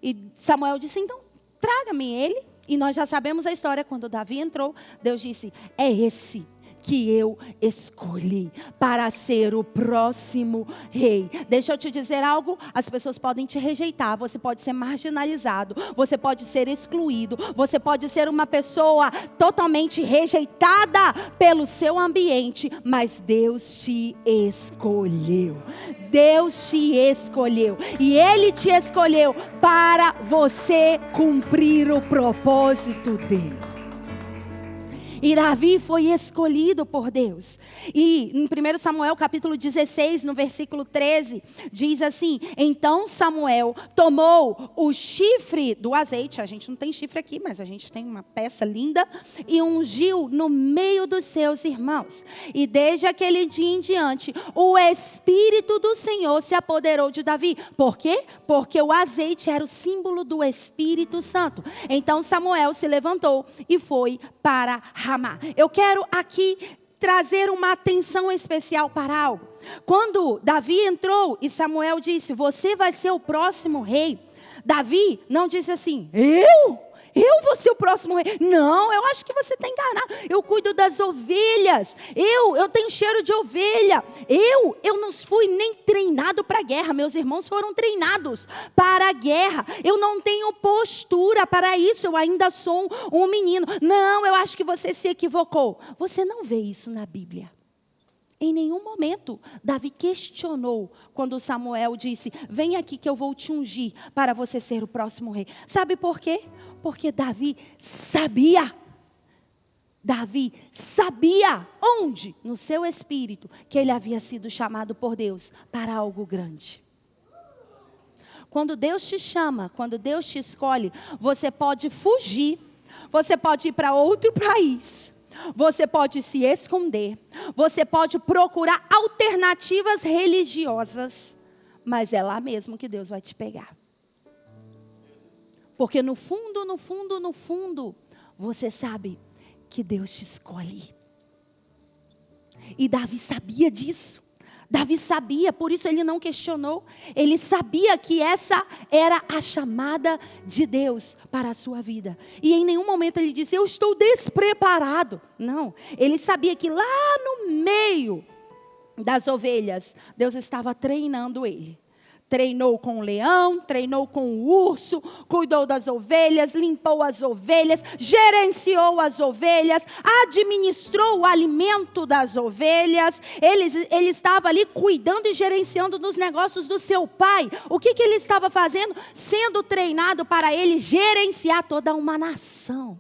E Samuel disse: então, traga-me ele. E nós já sabemos a história. Quando Davi entrou, Deus disse: é esse que eu escolhi para ser o próximo rei. Deixa eu te dizer algo: as pessoas podem te rejeitar, você pode ser marginalizado, você pode ser excluído, você pode ser uma pessoa totalmente rejeitada pelo seu ambiente, mas Deus te escolheu. Deus te escolheu, e Ele te escolheu para você cumprir o propósito dele. E Davi foi escolhido por Deus. E em 1 Samuel capítulo 16, no versículo 13, diz assim: então Samuel tomou o chifre do azeite, a gente não tem chifre aqui, mas a gente tem uma peça linda, e ungiu no meio dos seus irmãos. E desde aquele dia em diante, o Espírito do Senhor se apoderou de Davi. Por quê? Porque o azeite era o símbolo do Espírito Santo. Então Samuel se levantou e foi para Ramá. Eu quero aqui trazer uma atenção especial para algo. Quando Davi entrou e Samuel disse: você vai ser o próximo rei. Davi não disse assim: eu vou ser o próximo rei. Não, eu acho que você está enganado. Eu cuido das ovelhas. Eu tenho cheiro de ovelha. Eu não fui nem treinado para a guerra. Meus irmãos foram treinados para a guerra. Eu não tenho postura para isso. Eu ainda sou um menino. Não, eu acho que você se equivocou. Você não vê isso na Bíblia. Em nenhum momento, Davi questionou quando Samuel disse: vem aqui que eu vou te ungir para você ser o próximo rei. Sabe por quê? Porque Davi sabia. Davi sabia onde? No seu espírito, que ele havia sido chamado por Deus para algo grande. Quando Deus te chama, quando Deus te escolhe, você pode fugir, você pode ir para outro país, você pode se esconder, você pode procurar alternativas religiosas, mas é lá mesmo que Deus vai te pegar. Porque no fundo, você sabe que Deus te escolhe. E Davi sabia disso. Davi sabia, por isso ele não questionou. Ele sabia que essa era a chamada de Deus para a sua vida. E em nenhum momento ele disse: eu estou despreparado. Não, ele sabia que lá no meio das ovelhas, Deus estava treinando ele. Treinou com o leão, treinou com o urso, cuidou das ovelhas, limpou as ovelhas, gerenciou as ovelhas, administrou o alimento das ovelhas. Ele estava ali cuidando e gerenciando dos negócios do seu pai. O que ele estava fazendo? Sendo treinado para ele gerenciar toda uma nação.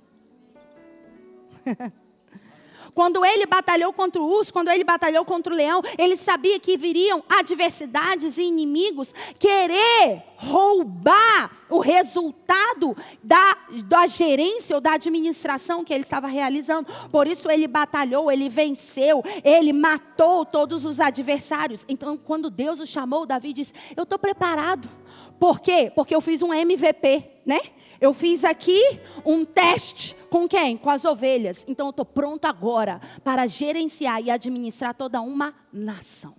Quando ele batalhou contra o urso, quando ele batalhou contra o leão, ele sabia que viriam adversidades e inimigos querer roubar o resultado da gerência ou da administração que ele estava realizando. Por isso ele batalhou, ele venceu, ele matou todos os adversários. Então, quando Deus o chamou, Davi disse: eu estou preparado. Por quê? Porque eu fiz um MVP, né? Eu fiz aqui um teste. Com quem? Com as ovelhas. Então eu estou pronto agora para gerenciar e administrar toda uma nação.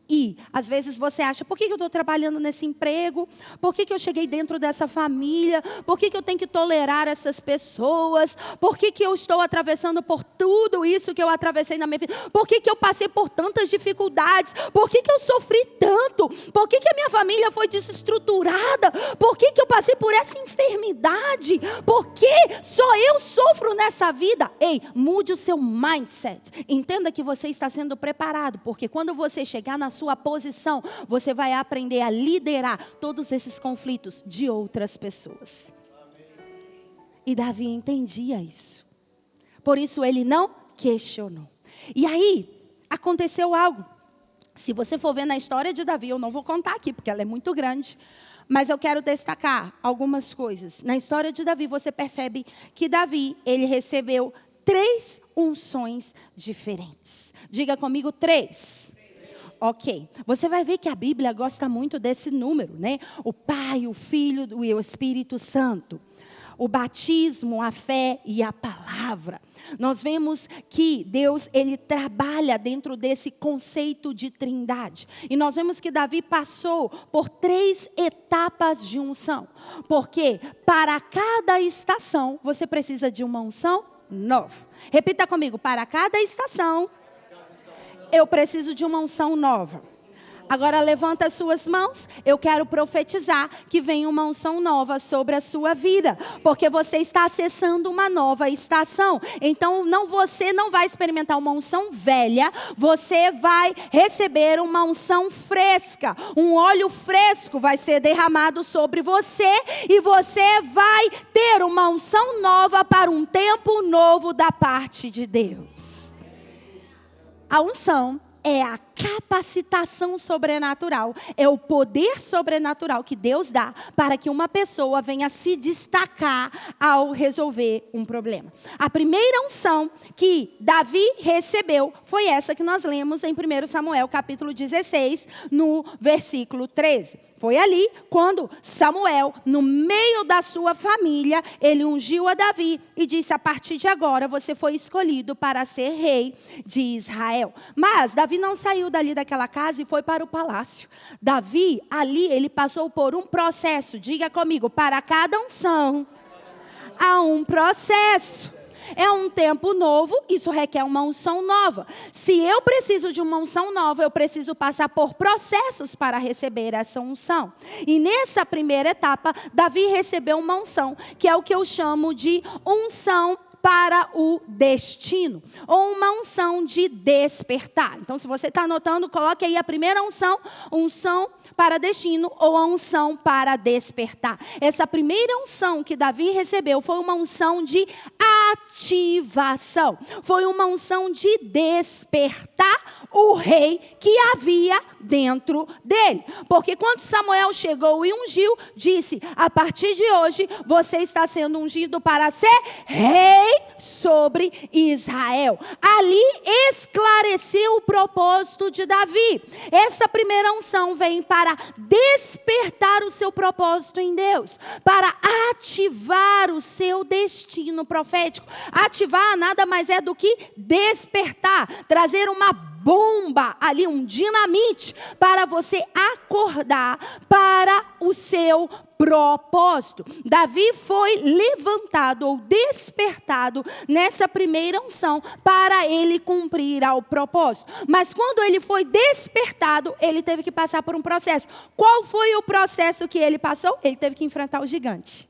E, às vezes você acha: por que eu estou trabalhando nesse emprego? Por que eu cheguei dentro dessa família? Por que eu tenho que tolerar essas pessoas? Por que eu estou atravessando por tudo isso que eu atravessei na minha vida? Por que eu passei por tantas dificuldades? Por que eu sofri tanto? Por que a minha família foi desestruturada? Por que eu passei por essa enfermidade? Por que só eu sofro nessa vida? Ei, mude o seu mindset. Entenda que você está sendo preparado, porque quando você chegar na sua posição, você vai aprender a liderar todos esses conflitos de outras pessoas. E Davi entendia isso. Por isso ele não questionou. E aí, aconteceu algo. Se você for ver na história de Davi, eu não vou contar aqui, porque ela é muito grande, mas eu quero destacar algumas coisas. Na história de Davi, você percebe que Davi, ele recebeu 3 unções diferentes. Diga comigo, 3. Ok, você vai ver que a Bíblia gosta muito desse número, né? O Pai, o Filho e o Espírito Santo. O batismo, a fé e a palavra. Nós vemos que Deus, ele trabalha dentro desse conceito de trindade. E nós vemos que Davi passou por 3 etapas de unção. Porque para cada estação, você precisa de uma unção nova. Repita comigo: para cada estação, eu preciso de uma unção nova. Agora levanta as suas mãos, eu quero profetizar que vem uma unção nova sobre a sua vida, porque você está acessando uma nova estação. Então você não vai experimentar uma unção velha, você vai receber uma unção fresca, um óleo fresco vai ser derramado sobre você e você vai ter uma unção nova para um tempo novo da parte de Deus. A unção é a capacitação sobrenatural, é o poder sobrenatural que Deus dá para que uma pessoa venha se destacar ao resolver um problema. A primeira unção que Davi recebeu foi essa que nós lemos em 1 Samuel capítulo 16, no versículo 13. Foi ali quando Samuel, no meio da sua família, ele ungiu a Davi e disse: a partir de agora você foi escolhido para ser rei de Israel. Mas Davi não saiu dali daquela casa e foi para o palácio. Davi, ali, ele passou por um processo. Diga comigo, para cada unção há um processo. É um tempo novo, isso requer uma unção nova. Se eu preciso de uma unção nova, eu preciso passar por processos para receber essa unção. E nessa primeira etapa, Davi recebeu uma unção, que é o que eu chamo de unção para o destino, ou uma unção de despertar. Então, se você está anotando, coloque aí a primeira unção, unção para destino ou a unção para despertar. Essa primeira unção que Davi recebeu foi uma unção de ativação. Foi uma unção de despertar o rei que havia dentro dele. Porque quando Samuel chegou e ungiu, disse: a partir de hoje você está sendo ungido para ser rei sobre Israel. Ali esclareceu o propósito de Davi. Essa primeira unção vem para despertar o seu propósito em Deus, para ativar o seu destino profético. Ativar nada mais é do que despertar, trazer uma bomba ali, um dinamite, para você acordar para o seu propósito. Davi foi levantado ou despertado nessa primeira unção para ele cumprir ao propósito. Mas quando ele foi despertado, ele teve que passar por um processo. Qual foi o processo que ele passou? Ele teve que enfrentar o gigante.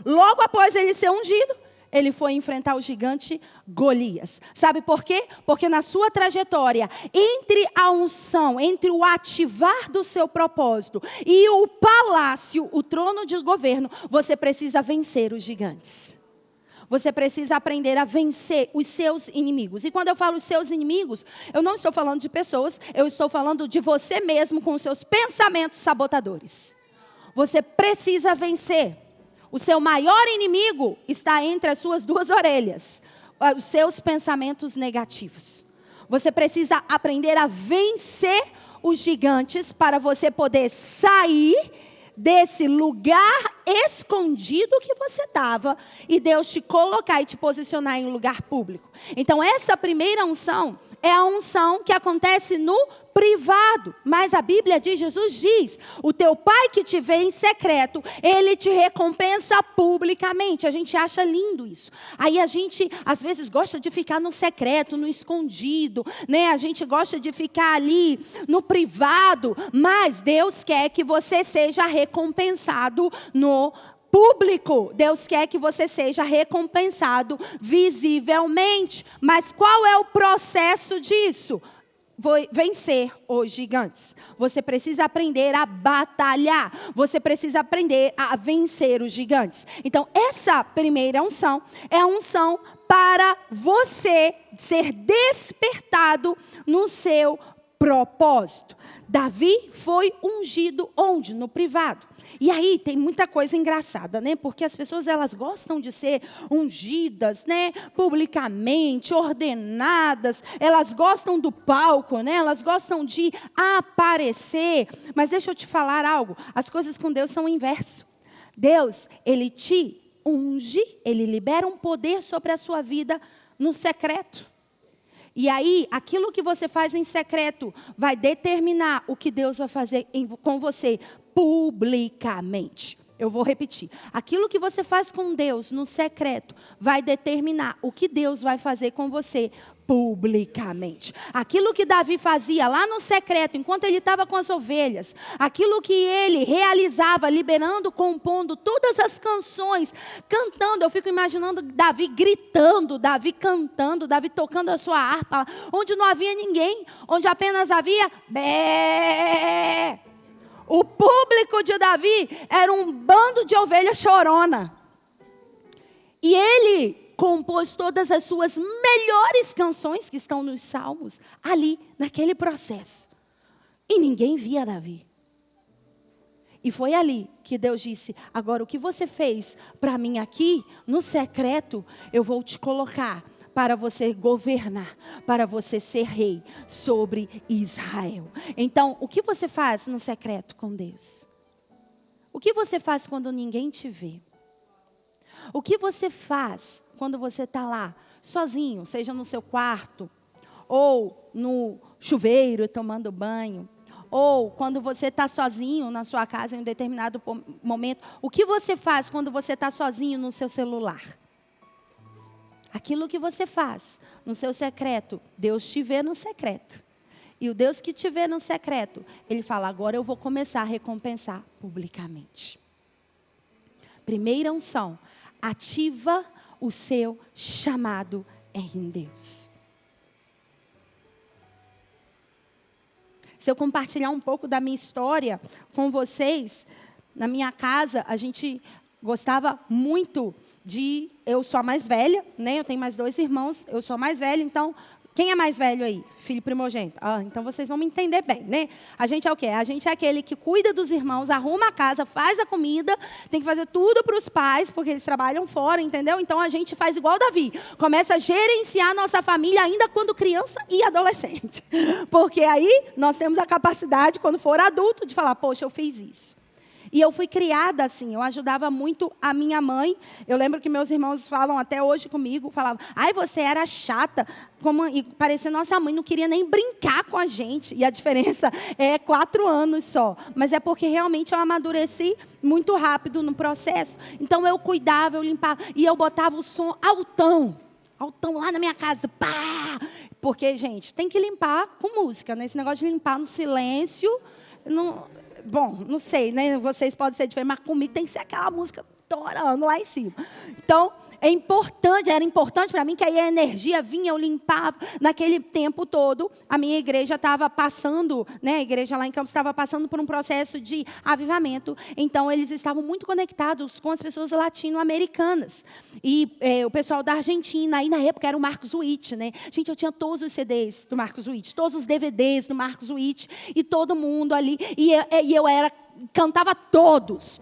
Logo após ele ser ungido, ele foi enfrentar o gigante Golias. Sabe por quê? Porque na sua trajetória, entre a unção, entre o ativar do seu propósito e o palácio, o trono de governo, você precisa vencer os gigantes. Você precisa aprender a vencer os seus inimigos. E quando eu falo os seus inimigos, eu não estou falando de pessoas, eu estou falando de você mesmo com os seus pensamentos sabotadores. Você precisa vencer. O seu maior inimigo está entre as suas duas orelhas, os seus pensamentos negativos. Você precisa aprender a vencer os gigantes para você poder sair desse lugar escondido que você estava e Deus te colocar e te posicionar em um lugar público. Então essa primeira unção é a unção que acontece no privado, mas a Bíblia diz, Jesus diz: o teu pai que te vê em secreto, ele te recompensa publicamente. A gente acha lindo isso. Aí a gente às vezes gosta de ficar no secreto, no escondido, né? A gente gosta de ficar ali no privado, mas Deus quer que você seja recompensado no público. Deus quer que você seja recompensado visivelmente. Mas qual é o processo disso? Vencer os gigantes. Você precisa aprender a batalhar. Você precisa aprender a vencer os gigantes. Então, essa primeira unção é a unção para você ser despertado no seu propósito. Davi foi ungido onde? No privado. E aí tem muita coisa engraçada, né? Porque as pessoas, elas gostam de ser ungidas, né? Publicamente, ordenadas. Elas gostam do palco, né? Elas gostam de aparecer. Mas deixa eu te falar algo. As coisas com Deus são o inverso. Deus, Ele te unge, Ele libera um poder sobre a sua vida no secreto. E aí, aquilo que você faz em secreto vai determinar o que Deus vai fazer com você publicamente. Eu vou repetir. Aquilo que você faz com Deus no secreto vai determinar o que Deus vai fazer com você publicamente. Aquilo que Davi fazia lá no secreto, enquanto ele estava com as ovelhas, aquilo que ele realizava, liberando, compondo todas as canções, cantando. Eu fico imaginando Davi gritando, Davi cantando, Davi tocando a sua harpa, onde não havia ninguém, onde apenas havia bé. O público de Davi era um bando de ovelhas chorona. E ele compôs todas as suas melhores canções, que estão nos Salmos, ali, naquele processo. E ninguém via Davi. E foi ali que Deus disse: agora o que você fez para mim aqui, no secreto, eu vou te colocar para você governar, para você ser rei sobre Israel. Então, o que você faz no secreto com Deus? O que você faz quando ninguém te vê? O que você faz quando você está lá, sozinho, seja no seu quarto, ou no chuveiro tomando banho, ou quando você está sozinho na sua casa em um determinado momento? O que você faz quando você está sozinho no seu celular? Aquilo que você faz no seu secreto, Deus te vê no secreto. E o Deus que te vê no secreto, Ele fala: agora eu vou começar a recompensar publicamente. Primeira unção: ativa o seu chamado em Deus. Se eu compartilhar um pouco da minha história com vocês, na minha casa, a gente gostava muito de... Eu sou a mais velha, né? Eu tenho mais 2 irmãos, eu sou a mais velha, então... Quem é mais velho aí? Filho primogênito. Então vocês vão me entender bem, né? A gente é o quê? A gente é aquele que cuida dos irmãos, arruma a casa, faz a comida, tem que fazer tudo para os pais, porque eles trabalham fora, entendeu? Então a gente faz igual Davi. Começa a gerenciar a nossa família ainda quando criança e adolescente. Porque aí nós temos a capacidade, quando for adulto, de falar: poxa, eu fiz isso. E eu fui criada assim, eu ajudava muito a minha mãe. Eu lembro que meus irmãos falam até hoje comigo, falavam: ai, você era chata. E parecia nossa mãe não queria nem brincar com a gente. E a diferença é 4 anos só. Mas é porque realmente eu amadureci muito rápido no processo. Então eu cuidava, eu limpava. E eu botava o som altão lá na minha casa. Pá! Porque, gente, tem que limpar com música, né? Esse negócio de limpar no silêncio... Bom, não sei, né? Vocês podem ser diferentes, mas comigo tem que ser aquela música torando lá em cima. Então, era importante para mim que aí a energia vinha, eu limpava. Naquele tempo todo, a minha igreja estava passando, né? A igreja lá em Campos estava passando por um processo de avivamento. Então, eles estavam muito conectados com as pessoas latino-americanas. E o pessoal da Argentina, aí na época era o Marcos Witt, né? Gente, eu tinha todos os CDs do Marcos Witt, todos os DVDs do Marcos Witt, e todo mundo ali. E eu cantava todos.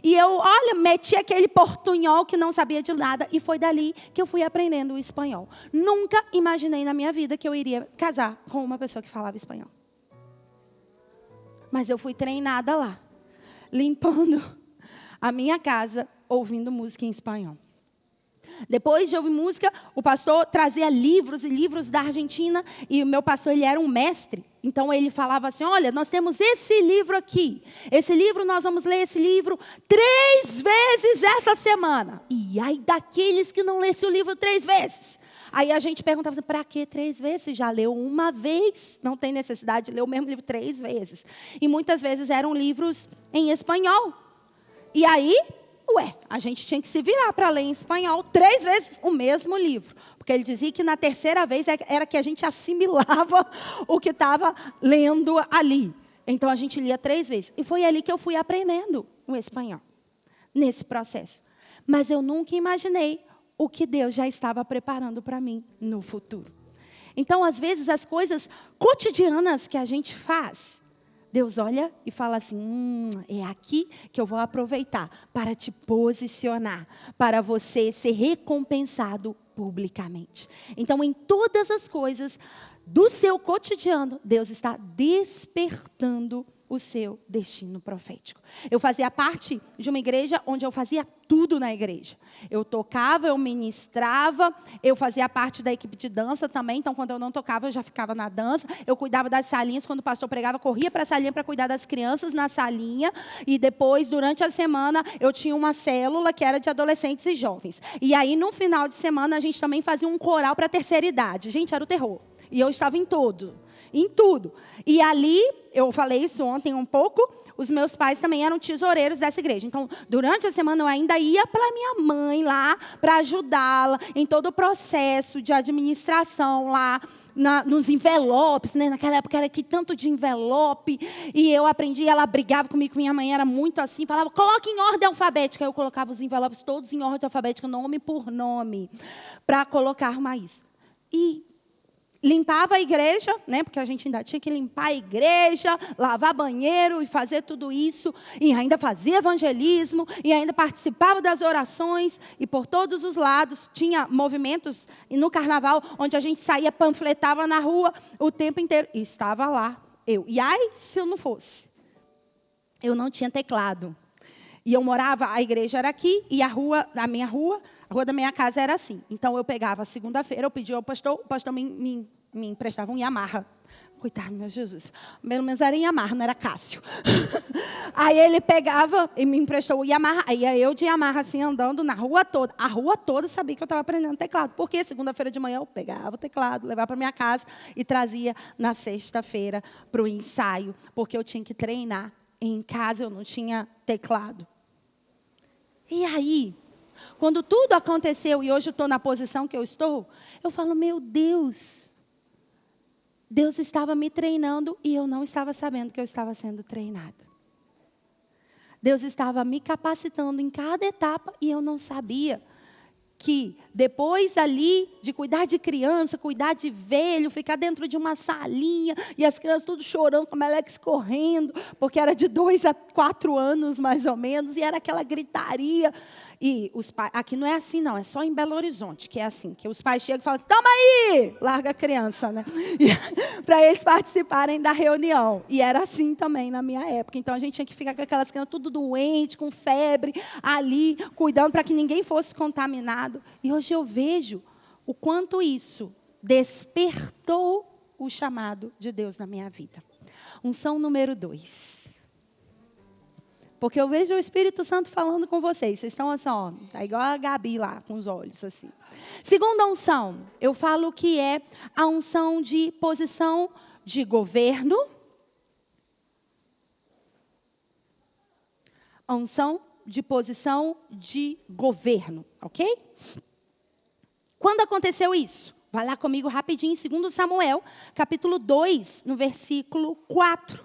E eu, meti aquele portunhol que não sabia de nada, e foi dali que eu fui aprendendo o espanhol. Nunca imaginei na minha vida que eu iria casar com uma pessoa que falava espanhol. Mas eu fui treinada lá, limpando a minha casa, ouvindo música em espanhol. Depois de ouvir música, o pastor trazia livros e livros da Argentina, e o meu pastor, ele era um mestre. Então, ele falava assim: olha, nós temos esse livro aqui. Esse livro, nós vamos ler esse livro 3 vezes essa semana. E aí, daqueles que não lessem o livro 3 vezes. Aí a gente perguntava assim: para que 3 vezes? Já leu uma vez, não tem necessidade de ler o mesmo livro 3 vezes. E muitas vezes eram livros em espanhol. E aí... a gente tinha que se virar para ler em espanhol 3 vezes o mesmo livro. Porque ele dizia que na 3ª vez era que a gente assimilava o que estava lendo ali. Então, a gente lia 3 vezes. E foi ali que eu fui aprendendo o espanhol, nesse processo. Mas eu nunca imaginei o que Deus já estava preparando para mim no futuro. Então, às vezes, as coisas cotidianas que a gente faz, Deus olha e fala assim: é aqui que eu vou aproveitar para te posicionar, para você ser recompensado publicamente. Então, em todas as coisas do seu cotidiano, Deus está despertando o seu destino profético. Eu fazia parte de uma igreja onde eu fazia tudo na igreja. Eu tocava, eu ministrava, eu fazia parte da equipe de dança também. Então, quando eu não tocava, eu já ficava na dança. Eu cuidava das salinhas. Quando o pastor pregava, corria para a salinha para cuidar das crianças na salinha. E depois, durante a semana, eu tinha uma célula que era de adolescentes e jovens. E aí, no final de semana, a gente também fazia um coral para a terceira idade. Gente, era o terror. E eu estava em tudo. E ali, eu falei isso ontem um pouco, os meus pais também eram tesoureiros dessa igreja. Então, durante a semana, eu ainda ia para minha mãe lá, para ajudá-la em todo o processo de administração lá, nos envelopes, né? Naquela época era aqui tanto de envelope, e eu aprendi, ela brigava comigo, minha mãe era muito assim, falava, coloque em ordem alfabética. Eu colocava os envelopes todos em ordem alfabética, nome por nome, para colocar mais. E limpava a igreja, né? Porque a gente ainda tinha que limpar a igreja, lavar banheiro e fazer tudo isso. E ainda fazia evangelismo, e ainda participava das orações. E por todos os lados, tinha movimentos no carnaval, onde a gente saía, panfletava na rua o tempo inteiro. E estava lá, eu. E ai, se eu não fosse. Eu não tinha teclado. E eu morava, a igreja era aqui, e a rua da minha casa era assim. Então, eu pegava segunda-feira, eu pedia ao pastor, o pastor me emprestava um Yamaha. Coitado, meu Jesus. Pelo menos era em Yamaha, não era Cássio. Aí ele pegava e me emprestou o Yamaha. Aí eu de Yamaha, assim, andando na rua toda. A rua toda sabia que eu estava aprendendo teclado. Porque segunda-feira de manhã eu pegava o teclado, levava para minha casa e trazia na sexta-feira para o ensaio. Porque eu tinha que treinar. Em casa eu não tinha teclado. E aí, quando tudo aconteceu e hoje eu estou na posição que eu estou, eu falo, meu Deus, Deus estava me treinando e eu não estava sabendo que eu estava sendo treinada. Deus estava me capacitando em cada etapa e eu não sabia que depois ali de cuidar de criança, cuidar de velho, ficar dentro de uma salinha e as crianças tudo chorando, com a Melex correndo, porque era de 2 a 4 anos mais ou menos, e era aquela gritaria. E os pais, aqui não é assim não, é só em Belo Horizonte que é assim, que os pais chegam e falam assim, toma aí, larga a criança, né? Para eles participarem da reunião. E era assim também na minha época. Então a gente tinha que ficar com aquelas crianças tudo doente, com febre, ali, cuidando para que ninguém fosse contaminado. E hoje eu vejo o quanto isso despertou o chamado de Deus na minha vida. Unção número 2. Porque eu vejo o Espírito Santo falando com vocês. Vocês estão assim, ó, tá igual a Gabi lá, com os olhos assim. Segunda unção, eu falo que é a unção de posição de governo. A unção de posição de governo, ok? Quando aconteceu isso? Vai lá comigo rapidinho, em 2 Samuel, capítulo 2, no versículo 4.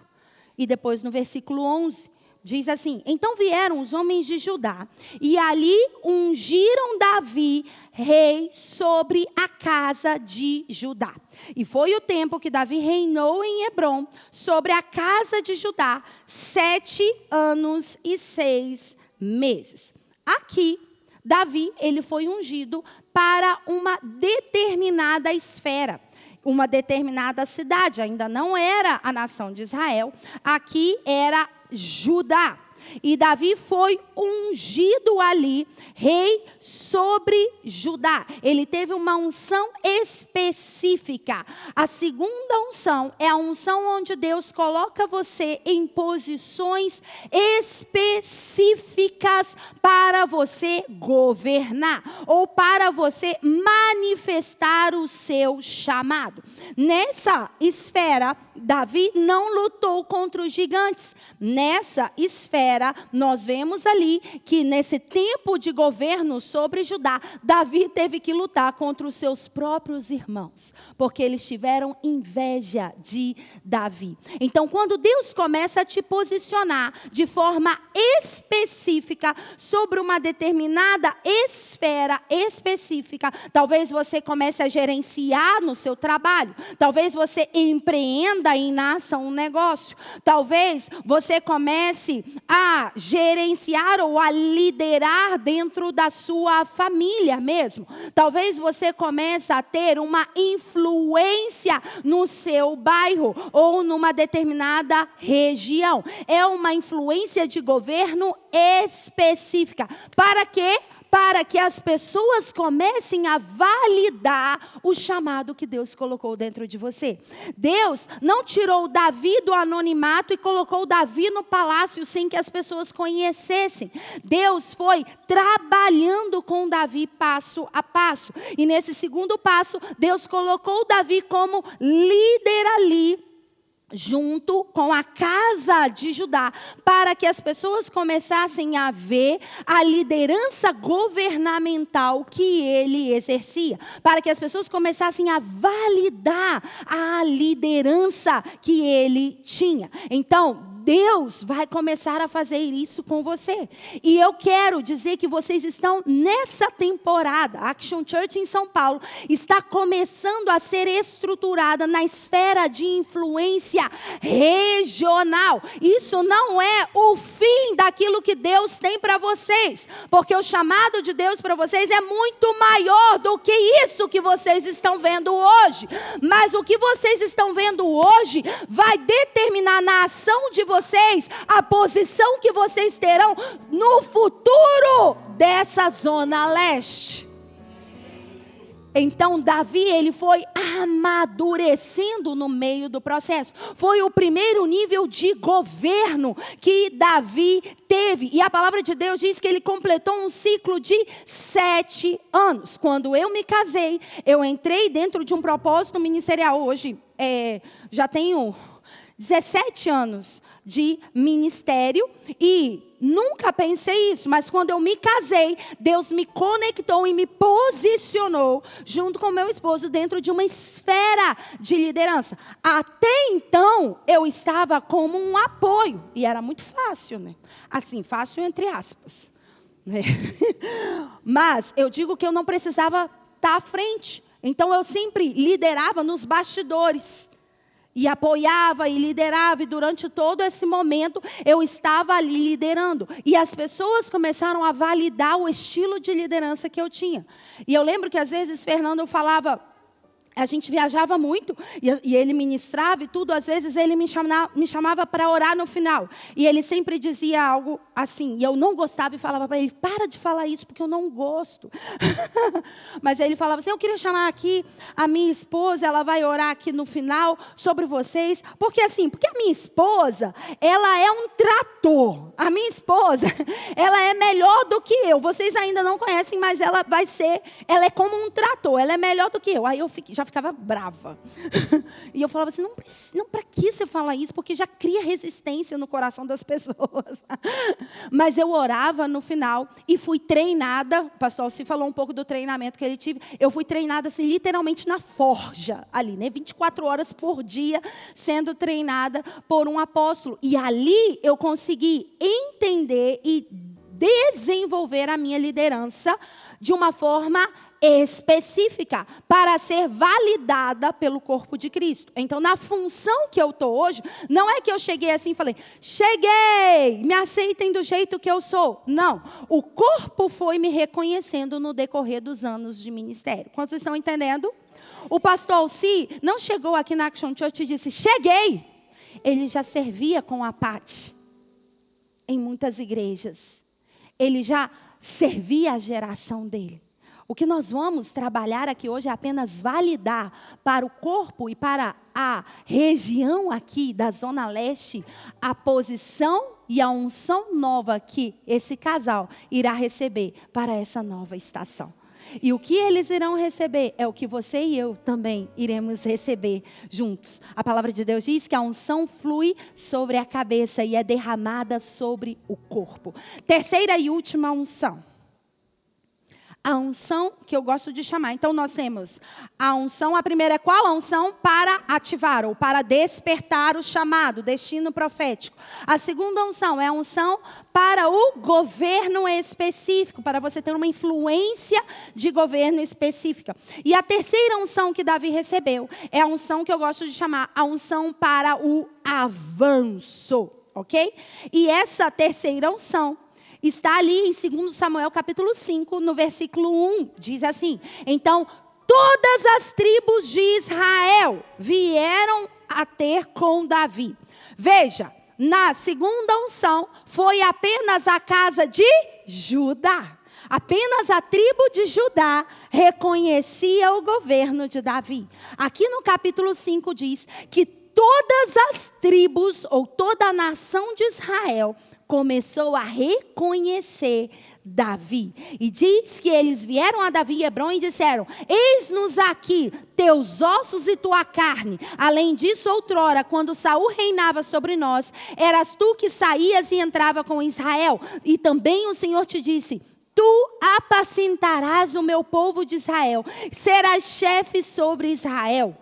E depois no versículo 11. Diz assim, então vieram os homens de Judá, e ali ungiram Davi, rei, sobre a casa de Judá. E foi o tempo que Davi reinou em Hebrom, sobre a casa de Judá, 7 anos e 6 meses. Aqui, Davi, ele foi ungido para uma determinada esfera. Uma determinada cidade, ainda não era a nação de Israel, aqui era Judá. E Davi foi ungido ali, rei sobre Judá. Ele teve uma unção específica. A segunda unção é a unção onde Deus coloca você em posições específicas para você governar ou para você manifestar o seu chamado. Nessa esfera, Davi não lutou contra os gigantes. Nessa esfera, nós vemos ali que nesse tempo de governo sobre Judá, Davi teve que lutar contra os seus próprios irmãos, porque eles tiveram inveja de Davi. Então, quando Deus começa a te posicionar de forma específica sobre uma determinada esfera específica, talvez você comece a gerenciar no seu trabalho, talvez você empreenda e nasça um negócio, talvez você comece a a gerenciar ou a liderar dentro da sua família mesmo. Talvez você comece a ter uma influência no seu bairro ou numa determinada região. É uma influência de governo específica. Para quê? Para que as pessoas comecem a validar o chamado que Deus colocou dentro de você. Deus não tirou Davi do anonimato e colocou Davi no palácio sem que as pessoas conhecessem. Deus foi trabalhando com Davi passo a passo. E nesse segundo passo, Deus colocou Davi como líder ali, junto com a casa de Judá, para que as pessoas começassem a ver a liderança governamental que ele exercia, para que as pessoas começassem a validar a liderança que ele tinha. Então, Deus vai começar a fazer isso com você. E eu quero dizer que vocês estão nessa temporada. A Action Church em São Paulo está começando a ser estruturada na esfera de influência regional. Isso não é o fim daquilo que Deus tem para vocês. Porque o chamado de Deus para vocês é muito maior do que isso que vocês estão vendo hoje. Mas o que vocês estão vendo hoje vai determinar na ação de vocês a posição que vocês terão no futuro dessa zona leste. Então Davi, ele foi amadurecendo no meio do processo. Foi o primeiro nível de governo que Davi teve. E a palavra de Deus diz que ele completou um ciclo de 7 anos. Quando eu me casei, eu entrei dentro de um propósito ministerial. Hoje, já tenho 17 anos de ministério e nunca pensei isso, mas quando eu me casei, Deus me conectou e me posicionou junto com meu esposo dentro de uma esfera de liderança. Até então, eu estava como um apoio e era muito fácil, né? Assim, fácil entre aspas, né? Mas eu digo que eu não precisava estar à frente, então eu sempre liderava nos bastidores. E apoiava e liderava, e durante todo esse momento eu estava ali liderando. E as pessoas começaram a validar o estilo de liderança que eu tinha. E eu lembro que às vezes Fernando falava, a gente viajava muito, e ele ministrava e tudo, às vezes ele me chamava para orar no final. E ele sempre dizia algo assim, e eu não gostava e falava para ele, para de falar isso, porque eu não gosto. Mas ele falava assim, eu queria chamar aqui a minha esposa, ela vai orar aqui no final sobre vocês. Porque assim, porque a minha esposa, ela é um trator. A minha esposa, ela é melhor do que eu. Vocês ainda não conhecem, mas ela é como um trator, ela é melhor do que eu. Aí eu já ficava brava. E eu falava assim, não, para que você fala isso? Porque já cria resistência no coração das pessoas. Mas eu orava no final e fui treinada, o pastor Alci falou um pouco do treinamento que ele tive, eu fui treinada assim, literalmente na forja, ali, né? 24 horas por dia, sendo treinada por um apóstolo. E ali eu consegui entender e desenvolver a minha liderança de uma forma específica, para ser validada pelo corpo de Cristo. Então, na função que eu estou hoje, não é que eu cheguei assim e falei, cheguei, me aceitem do jeito que eu sou. Não, o corpo foi me reconhecendo no decorrer dos anos de ministério. Quantos estão entendendo? O pastor Alci não chegou aqui na Action Church e disse, cheguei. Ele já servia com a Pati em muitas igrejas. Ele já servia a geração dele. O que nós vamos trabalhar aqui hoje é apenas validar para o corpo e para a região aqui da Zona Leste a posição e a unção nova que esse casal irá receber para essa nova estação. E o que eles irão receber é o que você e eu também iremos receber juntos. A palavra de Deus diz que a unção flui sobre a cabeça e é derramada sobre o corpo. Terceira e última unção. A unção que eu gosto de chamar. Então, nós temos a unção, a primeira é qual? A unção para ativar ou para despertar o chamado, destino profético. A segunda unção é a unção para o governo específico, para você ter uma influência de governo específica. E a terceira unção que Davi recebeu é a unção que eu gosto de chamar a unção para o avanço. ok? E essa terceira unção está ali em 2 Samuel capítulo 5, no versículo 1, diz assim: então, todas as tribos de Israel vieram a ter com Davi. Veja, na segunda unção foi apenas a casa de Judá. Apenas a tribo de Judá reconhecia o governo de Davi. Aqui no capítulo 5 diz que todas as tribos ou toda a nação de Israel começou a reconhecer Davi. E diz que eles vieram a Davi e Hebron e disseram: eis-nos aqui teus ossos e tua carne. Além disso, outrora, quando Saul reinava sobre nós, eras tu que saías e entrava com Israel. E também o Senhor te disse: tu apacentarás o meu povo de Israel, serás chefe sobre Israel.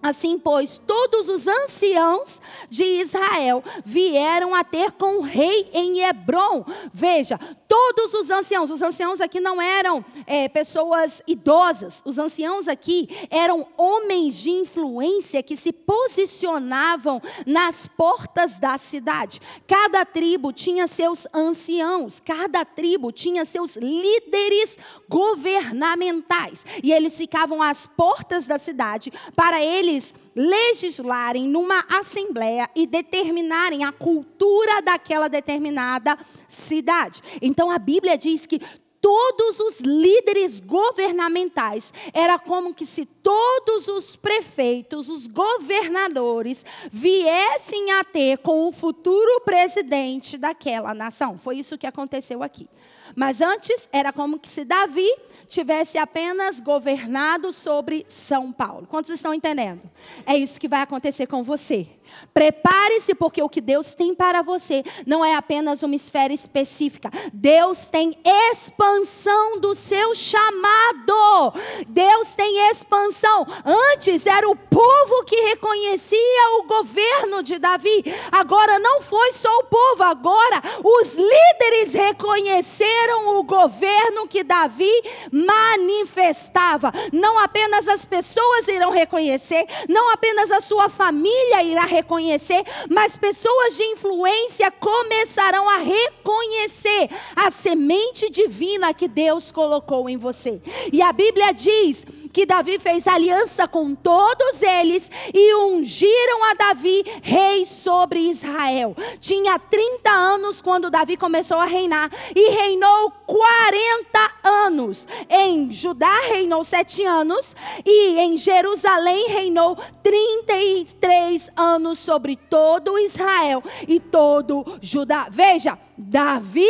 Assim, pois, todos os anciãos de Israel vieram a ter com o rei em Hebrom. Veja, todos os anciãos aqui não eram pessoas idosas. Os anciãos aqui eram homens de influência que se posicionavam nas portas da cidade. Cada tribo tinha seus anciãos, cada tribo tinha seus líderes governamentais. E eles ficavam às portas da cidade para eles legislarem numa assembleia e determinarem a cultura daquela determinada cidade. Então a Bíblia diz que todos os líderes governamentais, era como que se todos os prefeitos, os governadores, viessem a ter com o futuro presidente daquela nação. Foi isso que aconteceu aqui. Mas antes, era como que se Davi tivesse apenas governado sobre São Paulo. Quantos estão entendendo? É isso que vai acontecer com você. Prepare-se, porque o que Deus tem para você não é apenas uma esfera específica. Deus tem expansão do seu chamado. Deus tem expansão. Antes era o povo que reconhecia o governo de Davi. Agora não foi só o povo, agora os líderes reconheceram o governo que Davi manifestava. Não apenas as pessoas irão reconhecer, não apenas a sua família irá reconhecer, mas pessoas de influência começarão a reconhecer a semente divina que Deus colocou em você. E a Bíblia diz que Davi fez aliança com todos eles e ungiram a Davi rei sobre Israel. Tinha 30 anos quando Davi começou a reinar e reinou 40 anos. Em Judá reinou 7 anos e em Jerusalém reinou 33 anos sobre todo Israel e todo Judá. Veja, Davi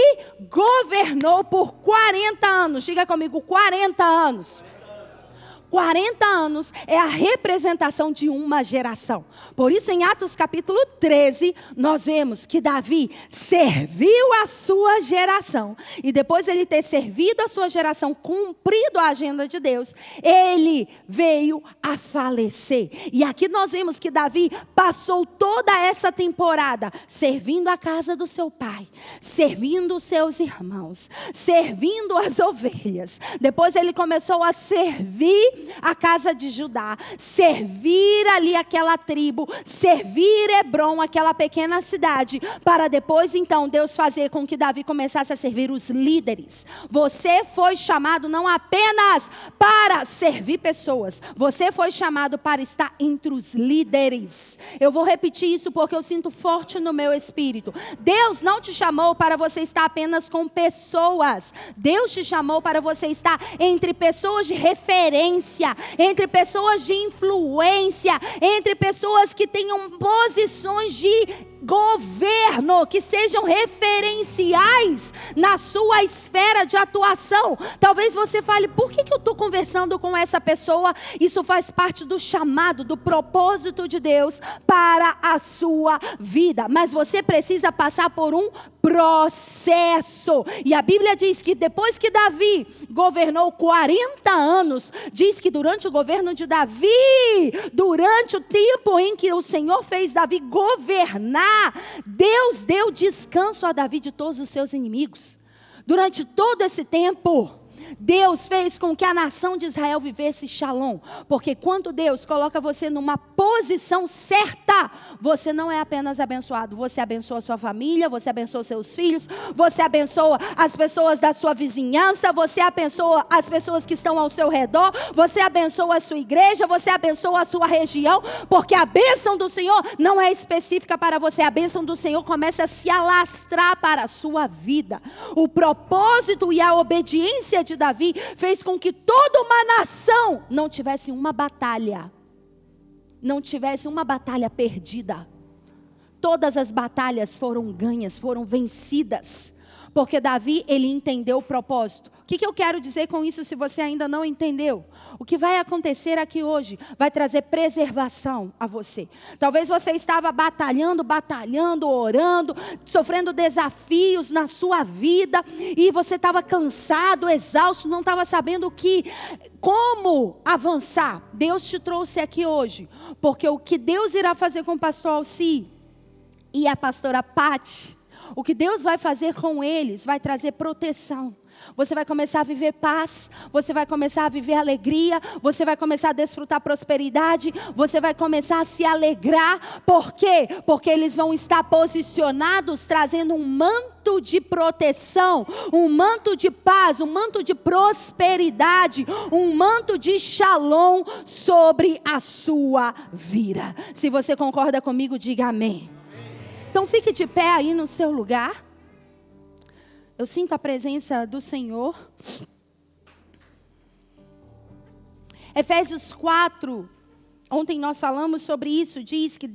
governou por 40 anos. Diga comigo, 40 anos. 40 anos é a representação de uma geração. Por isso, em Atos capítulo 13, nós vemos que Davi serviu a sua geração. E depois ele ter servido a sua geração, cumprido a agenda de Deus, ele veio a falecer. E aqui nós vemos que Davi passou toda essa temporada servindo a casa do seu pai, servindo os seus irmãos, servindo as ovelhas. Depois ele começou a servir a casa de Judá, servir ali aquela tribo, servir Hebrom, aquela pequena cidade, para depois então Deus fazer com que Davi começasse a servir os líderes. Você foi chamado não apenas para servir pessoas, você foi chamado para estar entre os líderes. Eu vou repetir isso porque eu sinto forte no meu espírito. Deus não te chamou para você estar apenas com pessoas. Deus te chamou para você estar entre pessoas de referência, entre pessoas de influência, entre pessoas que tenham posições de governo, que sejam referenciais na sua esfera de atuação. Talvez você fale, por que eu estou conversando com essa pessoa? Isso faz parte do chamado, do propósito de Deus para a sua vida. Mas você precisa passar por um processo. E a Bíblia diz que depois que Davi governou 40 anos, diz que durante o governo de Davi, durante o tempo em que o Senhor fez Davi governar, Deus deu descanso a Davi de todos os seus inimigos. Durante todo esse tempo, Deus fez com que a nação de Israel vivesse shalom. Porque quando Deus coloca você numa posição certa, você não é apenas abençoado. Você abençoa a sua família, você abençoa seus filhos, você abençoa as pessoas da sua vizinhança, você abençoa as pessoas que estão ao seu redor, você abençoa a sua igreja, você abençoa a sua região. Porque a bênção do Senhor não é específica para você. A bênção do Senhor começa a se alastrar para a sua vida. O propósito e a obediência de Davi fez com que toda uma nação não tivesse uma batalha. Não tivesse uma batalha perdida. Todas as batalhas foram ganhas, foram vencidas. Porque Davi, ele entendeu o propósito. O que eu quero dizer com isso se você ainda não entendeu? O que vai acontecer aqui hoje vai trazer preservação a você. Talvez você estava batalhando, orando, sofrendo desafios na sua vida. E você estava cansado, exausto, não estava sabendo como avançar. Deus te trouxe aqui hoje. Porque o que Deus irá fazer com o pastor Alci e a pastora Pati, o que Deus vai fazer com eles vai trazer proteção. Você vai começar a viver paz, você vai começar a viver alegria, você vai começar a desfrutar prosperidade, você vai começar a se alegrar. Por quê? Porque eles vão estar posicionados, trazendo um manto de proteção, um manto de paz, um manto de prosperidade, um manto de shalom sobre a sua vida. Se você concorda comigo, diga amém. Então fique de pé aí no seu lugar. Eu sinto a presença do Senhor. Efésios 4, ontem nós falamos sobre isso, diz que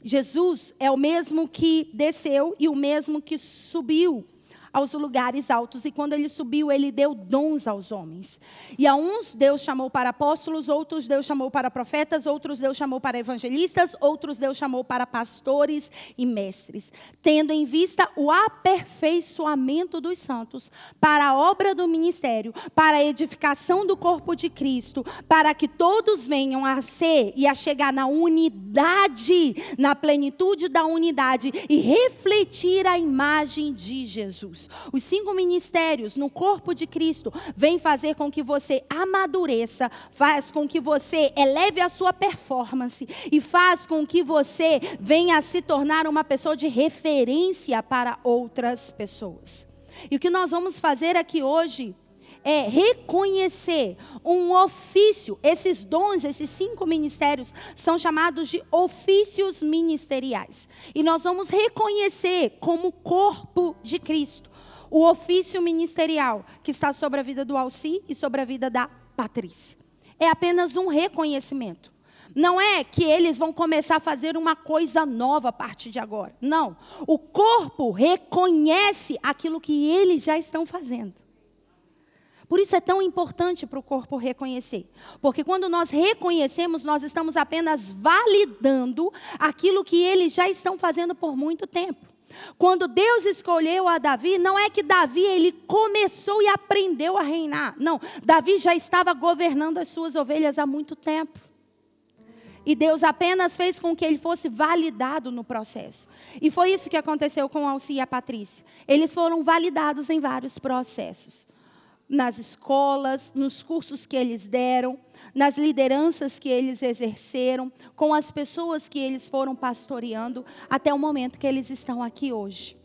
Jesus é o mesmo que desceu e o mesmo que subiu aos lugares altos. E quando ele subiu, ele deu dons aos homens. E a uns Deus chamou para apóstolos, outros Deus chamou para profetas, outros Deus chamou para evangelistas, outros Deus chamou para pastores e mestres, tendo em vista o aperfeiçoamento dos santos, para a obra do ministério, para a edificação do corpo de Cristo, para que todos venham a ser e a chegar na unidade, na plenitude da unidade e refletir a imagem de Jesus. Os 5 ministérios no corpo de Cristo vêm fazer com que você amadureça, faz com que você eleve a sua performance e faz com que você venha a se tornar uma pessoa de referência para outras pessoas. E o que nós vamos fazer aqui hoje é reconhecer um ofício. Esses dons, esses 5 ministérios são chamados de ofícios ministeriais. E nós vamos reconhecer como corpo de Cristo o ofício ministerial que está sobre a vida do Alci e sobre a vida da Patrícia. É apenas um reconhecimento. Não é que eles vão começar a fazer uma coisa nova a partir de agora. Não. O corpo reconhece aquilo que eles já estão fazendo. Por isso é tão importante para o corpo reconhecer. Porque quando nós reconhecemos, nós estamos apenas validando aquilo que eles já estão fazendo por muito tempo. Quando Deus escolheu a Davi, não é que Davi ele começou e aprendeu a reinar. Não, Davi já estava governando as suas ovelhas há muito tempo. E Deus apenas fez com que ele fosse validado no processo. E foi isso que aconteceu com o Alci e a Patrícia. Eles foram validados em vários processos. Nas escolas, nos cursos que eles deram, nas lideranças que eles exerceram, com as pessoas que eles foram pastoreando, até o momento que eles estão aqui hoje,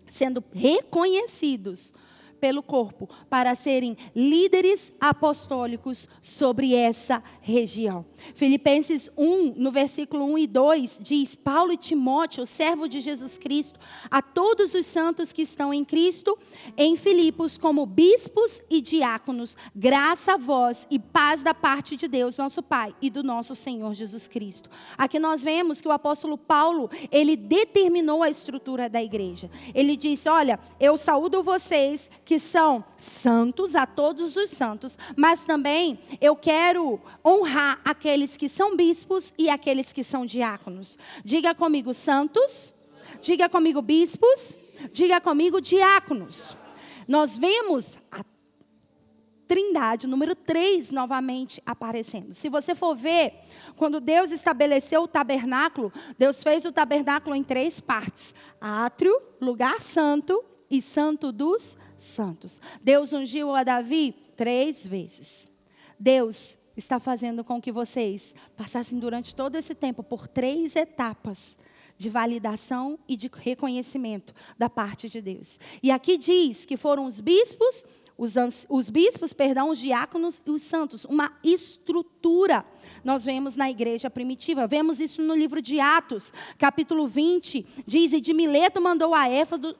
sendo reconhecidos pelo corpo para serem líderes apostólicos sobre essa região. Filipenses 1, no versículo 1 e 2, diz: Paulo e Timóteo, servo de Jesus Cristo, a todos os santos que estão em Cristo, em Filipos, como bispos e diáconos, graça a vós e paz da parte de Deus, nosso Pai, e do nosso Senhor Jesus Cristo. Aqui nós vemos que o apóstolo Paulo, ele determinou a estrutura da igreja. Ele disse: olha, eu saúdo vocês que são santos, a todos os santos, mas também eu quero honrar aqueles que são bispos e aqueles que são diáconos. Diga comigo santos, diga comigo bispos, diga comigo diáconos. Nós vemos a Trindade, número 3, novamente aparecendo. Se você for ver, quando Deus estabeleceu o tabernáculo, Deus fez o tabernáculo em 3 partes: átrio, lugar santo e santo dos santos. Deus ungiu a Davi 3 vezes. Deus está fazendo com que vocês passassem durante todo esse tempo por 3 etapas de validação e de reconhecimento da parte de Deus. E aqui diz que foram os bispos, os diáconos e os santos, uma estrutura. Nós vemos na igreja primitiva, vemos isso no livro de Atos, capítulo 20, diz, e de Mileto mandou a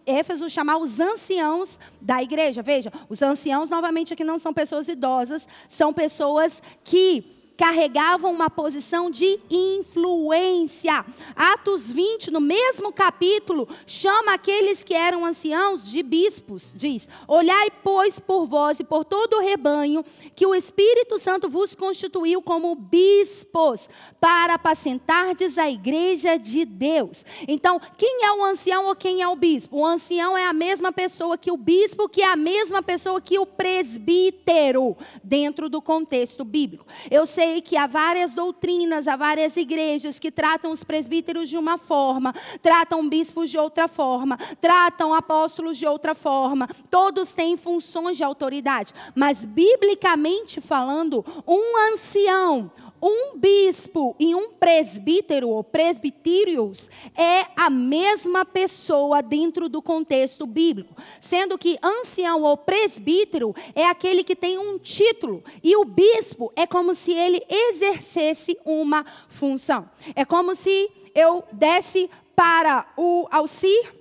Éfeso chamar os anciãos da igreja. Veja, os anciãos, novamente, aqui não são pessoas idosas, são pessoas que carregavam uma posição de influência. Atos 20, no mesmo capítulo, chama aqueles que eram anciãos de bispos. Diz, olhai, pois, por vós e por todo o rebanho, que o Espírito Santo vos constituiu como bispos, para apacentardes a igreja de Deus. Então, quem é o ancião ou quem é o bispo? O ancião é a mesma pessoa que o bispo, que é a mesma pessoa que o presbítero, dentro do contexto bíblico. Eu sei que há várias doutrinas, há várias igrejas que tratam os presbíteros de uma forma, tratam bispos de outra forma, tratam apóstolos de outra forma. Todos têm funções de autoridade. Mas, biblicamente falando, um ancião, um bispo e um presbítero, ou presbitírios, é a mesma pessoa dentro do contexto bíblico. Sendo que ancião ou presbítero é aquele que tem um título. E o bispo é como se ele exercesse uma função. É como se eu desse para o Alcir,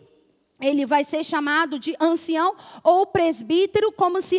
ele vai ser chamado de ancião ou presbítero, como se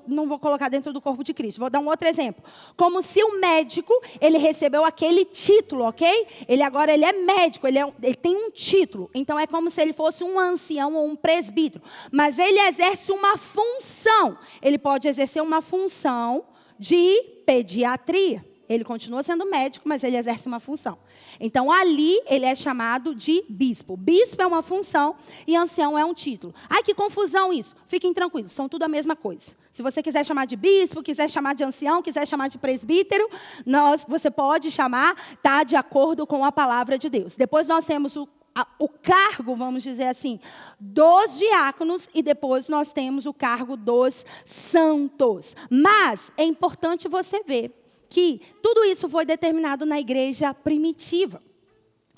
não vou colocar dentro do corpo de Cristo, vou dar um outro exemplo. Como se o médico, ele recebeu aquele título, ok? Ele é médico, ele tem um título. Então, é como se ele fosse um ancião ou um presbítero. Mas ele exerce uma função. Ele pode exercer uma função de pediatria. Ele continua sendo médico, mas ele exerce uma função. Então, ali, ele é chamado de bispo. Bispo é uma função e ancião é um título. Ai, que confusão isso. Fiquem tranquilos, são tudo a mesma coisa. Se você quiser chamar de bispo, quiser chamar de ancião, quiser chamar de presbítero, você pode chamar, tá, de acordo com a palavra de Deus. Depois nós temos o cargo, vamos dizer assim, dos diáconos, e depois nós temos o cargo dos santos. Mas é importante você ver que tudo isso foi determinado na igreja primitiva.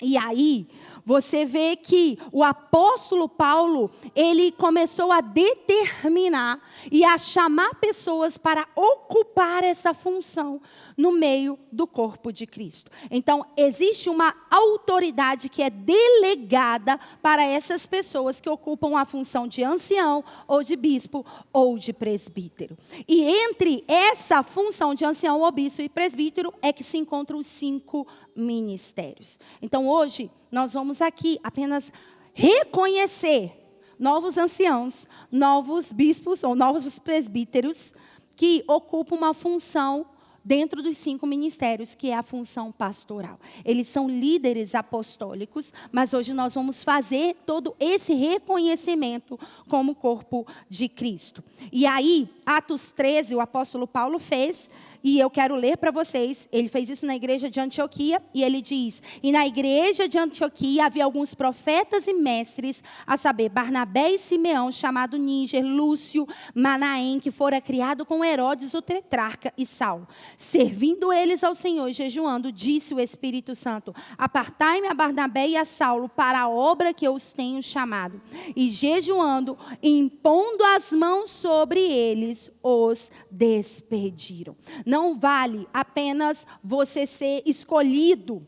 E aí, você vê que o apóstolo Paulo, ele começou a determinar e a chamar pessoas para ocupar essa função no meio do corpo de Cristo. Então, existe uma autoridade que é delegada para essas pessoas que ocupam a função de ancião, ou de bispo, ou de presbítero. E entre essa função de ancião, ou bispo e presbítero, é que se encontram os 5 ministérios. Então, hoje, nós vamos aqui apenas reconhecer novos anciãos, novos bispos ou novos presbíteros que ocupam uma função dentro dos 5 ministérios, que é a função pastoral. Eles são líderes apostólicos, mas hoje nós vamos fazer todo esse reconhecimento como corpo de Cristo. E aí, Atos 13, o apóstolo Paulo fez, e eu quero ler para vocês. Ele fez isso na igreja de Antioquia, e ele diz: e na igreja de Antioquia havia alguns profetas e mestres, a saber, Barnabé e Simeão, chamado Níger, Lúcio, Manaém, que fora criado com Herodes o tetrarca, e Saulo. Servindo eles ao Senhor e jejuando, disse o Espírito Santo: apartai-me a Barnabé e a Saulo para a obra que eu os tenho chamado. E jejuando, impondo as mãos sobre eles, os despediram. Não vale apenas você ser escolhido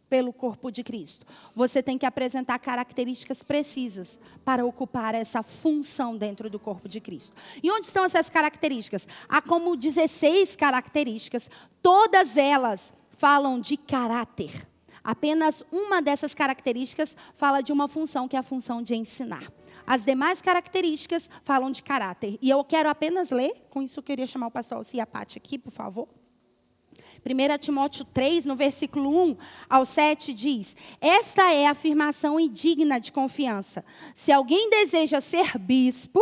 pelo corpo de Cristo. Você tem que apresentar características precisas para ocupar essa função dentro do corpo de Cristo. E onde estão essas características? Há como 16 características. Todas elas falam de caráter. Apenas uma dessas características fala de uma função, que é a função de ensinar. As demais características falam de caráter. E eu quero apenas ler, com isso eu queria chamar o pastor Alci e a Paty aqui, por favor. 1 Timóteo 3, no versículo 1 ao 7, diz: esta é a afirmação indigna de confiança. Se alguém deseja ser bispo,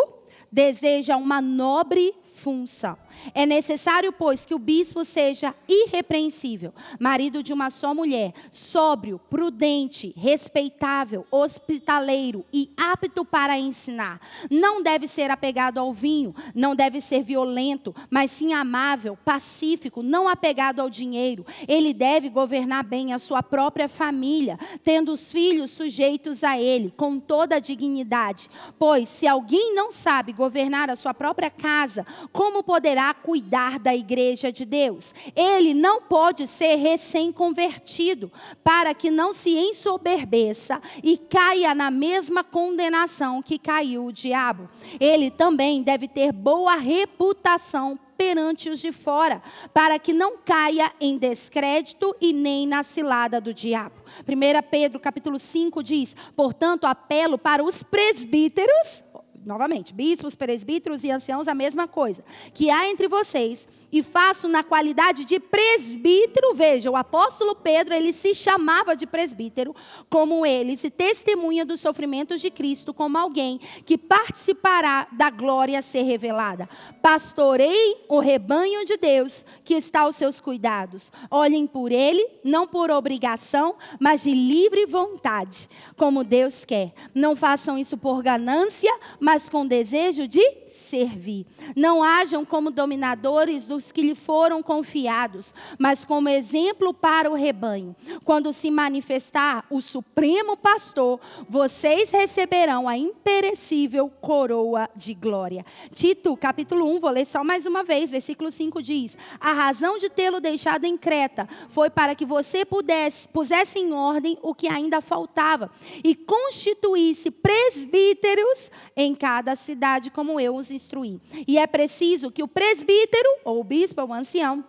deseja uma nobre função. É necessário, pois, que o bispo seja irrepreensível, marido de uma só mulher, sóbrio, prudente, respeitável, hospitaleiro e apto para ensinar. Não deve ser apegado ao vinho, não deve ser violento, mas sim amável, pacífico, não apegado ao dinheiro. Ele deve governar bem a sua própria família, tendo os filhos sujeitos a ele, com toda a dignidade. Pois, se alguém não sabe governar a sua própria casa, como poderá cuidar da igreja de Deus? Ele não pode ser recém-convertido, para que não se ensoberbeça e caia na mesma condenação que caiu o diabo. Ele também deve ter boa reputação perante os de fora, para que não caia em descrédito e nem na cilada do diabo. 1 Pedro capítulo 5 diz: portanto, apelo para os presbíteros, novamente, bispos, presbíteros e anciãos, a mesma coisa, que há entre vocês, e faço na qualidade de presbítero. Veja, o apóstolo Pedro, ele se chamava de presbítero, como ele se testemunha dos sofrimentos de Cristo, como alguém que participará da glória a ser revelada. Pastorei o rebanho de Deus, que está aos seus cuidados. Olhem por ele, não por obrigação, mas de livre vontade, como Deus quer. Não façam isso por ganância, mas com desejo de servir. Não hajam como dominadores dos que lhe foram confiados, mas como exemplo para o rebanho. Quando se manifestar o supremo pastor, vocês receberão a imperecível coroa de glória. Tito, capítulo 1, vou ler só mais uma vez, versículo 5 diz: a razão de tê-lo deixado em Creta foi para que você pusesse em ordem o que ainda faltava e constituísse presbíteros em cada cidade, como eu os instruí. E é preciso que o presbítero, ou o bispo, ou o ancião,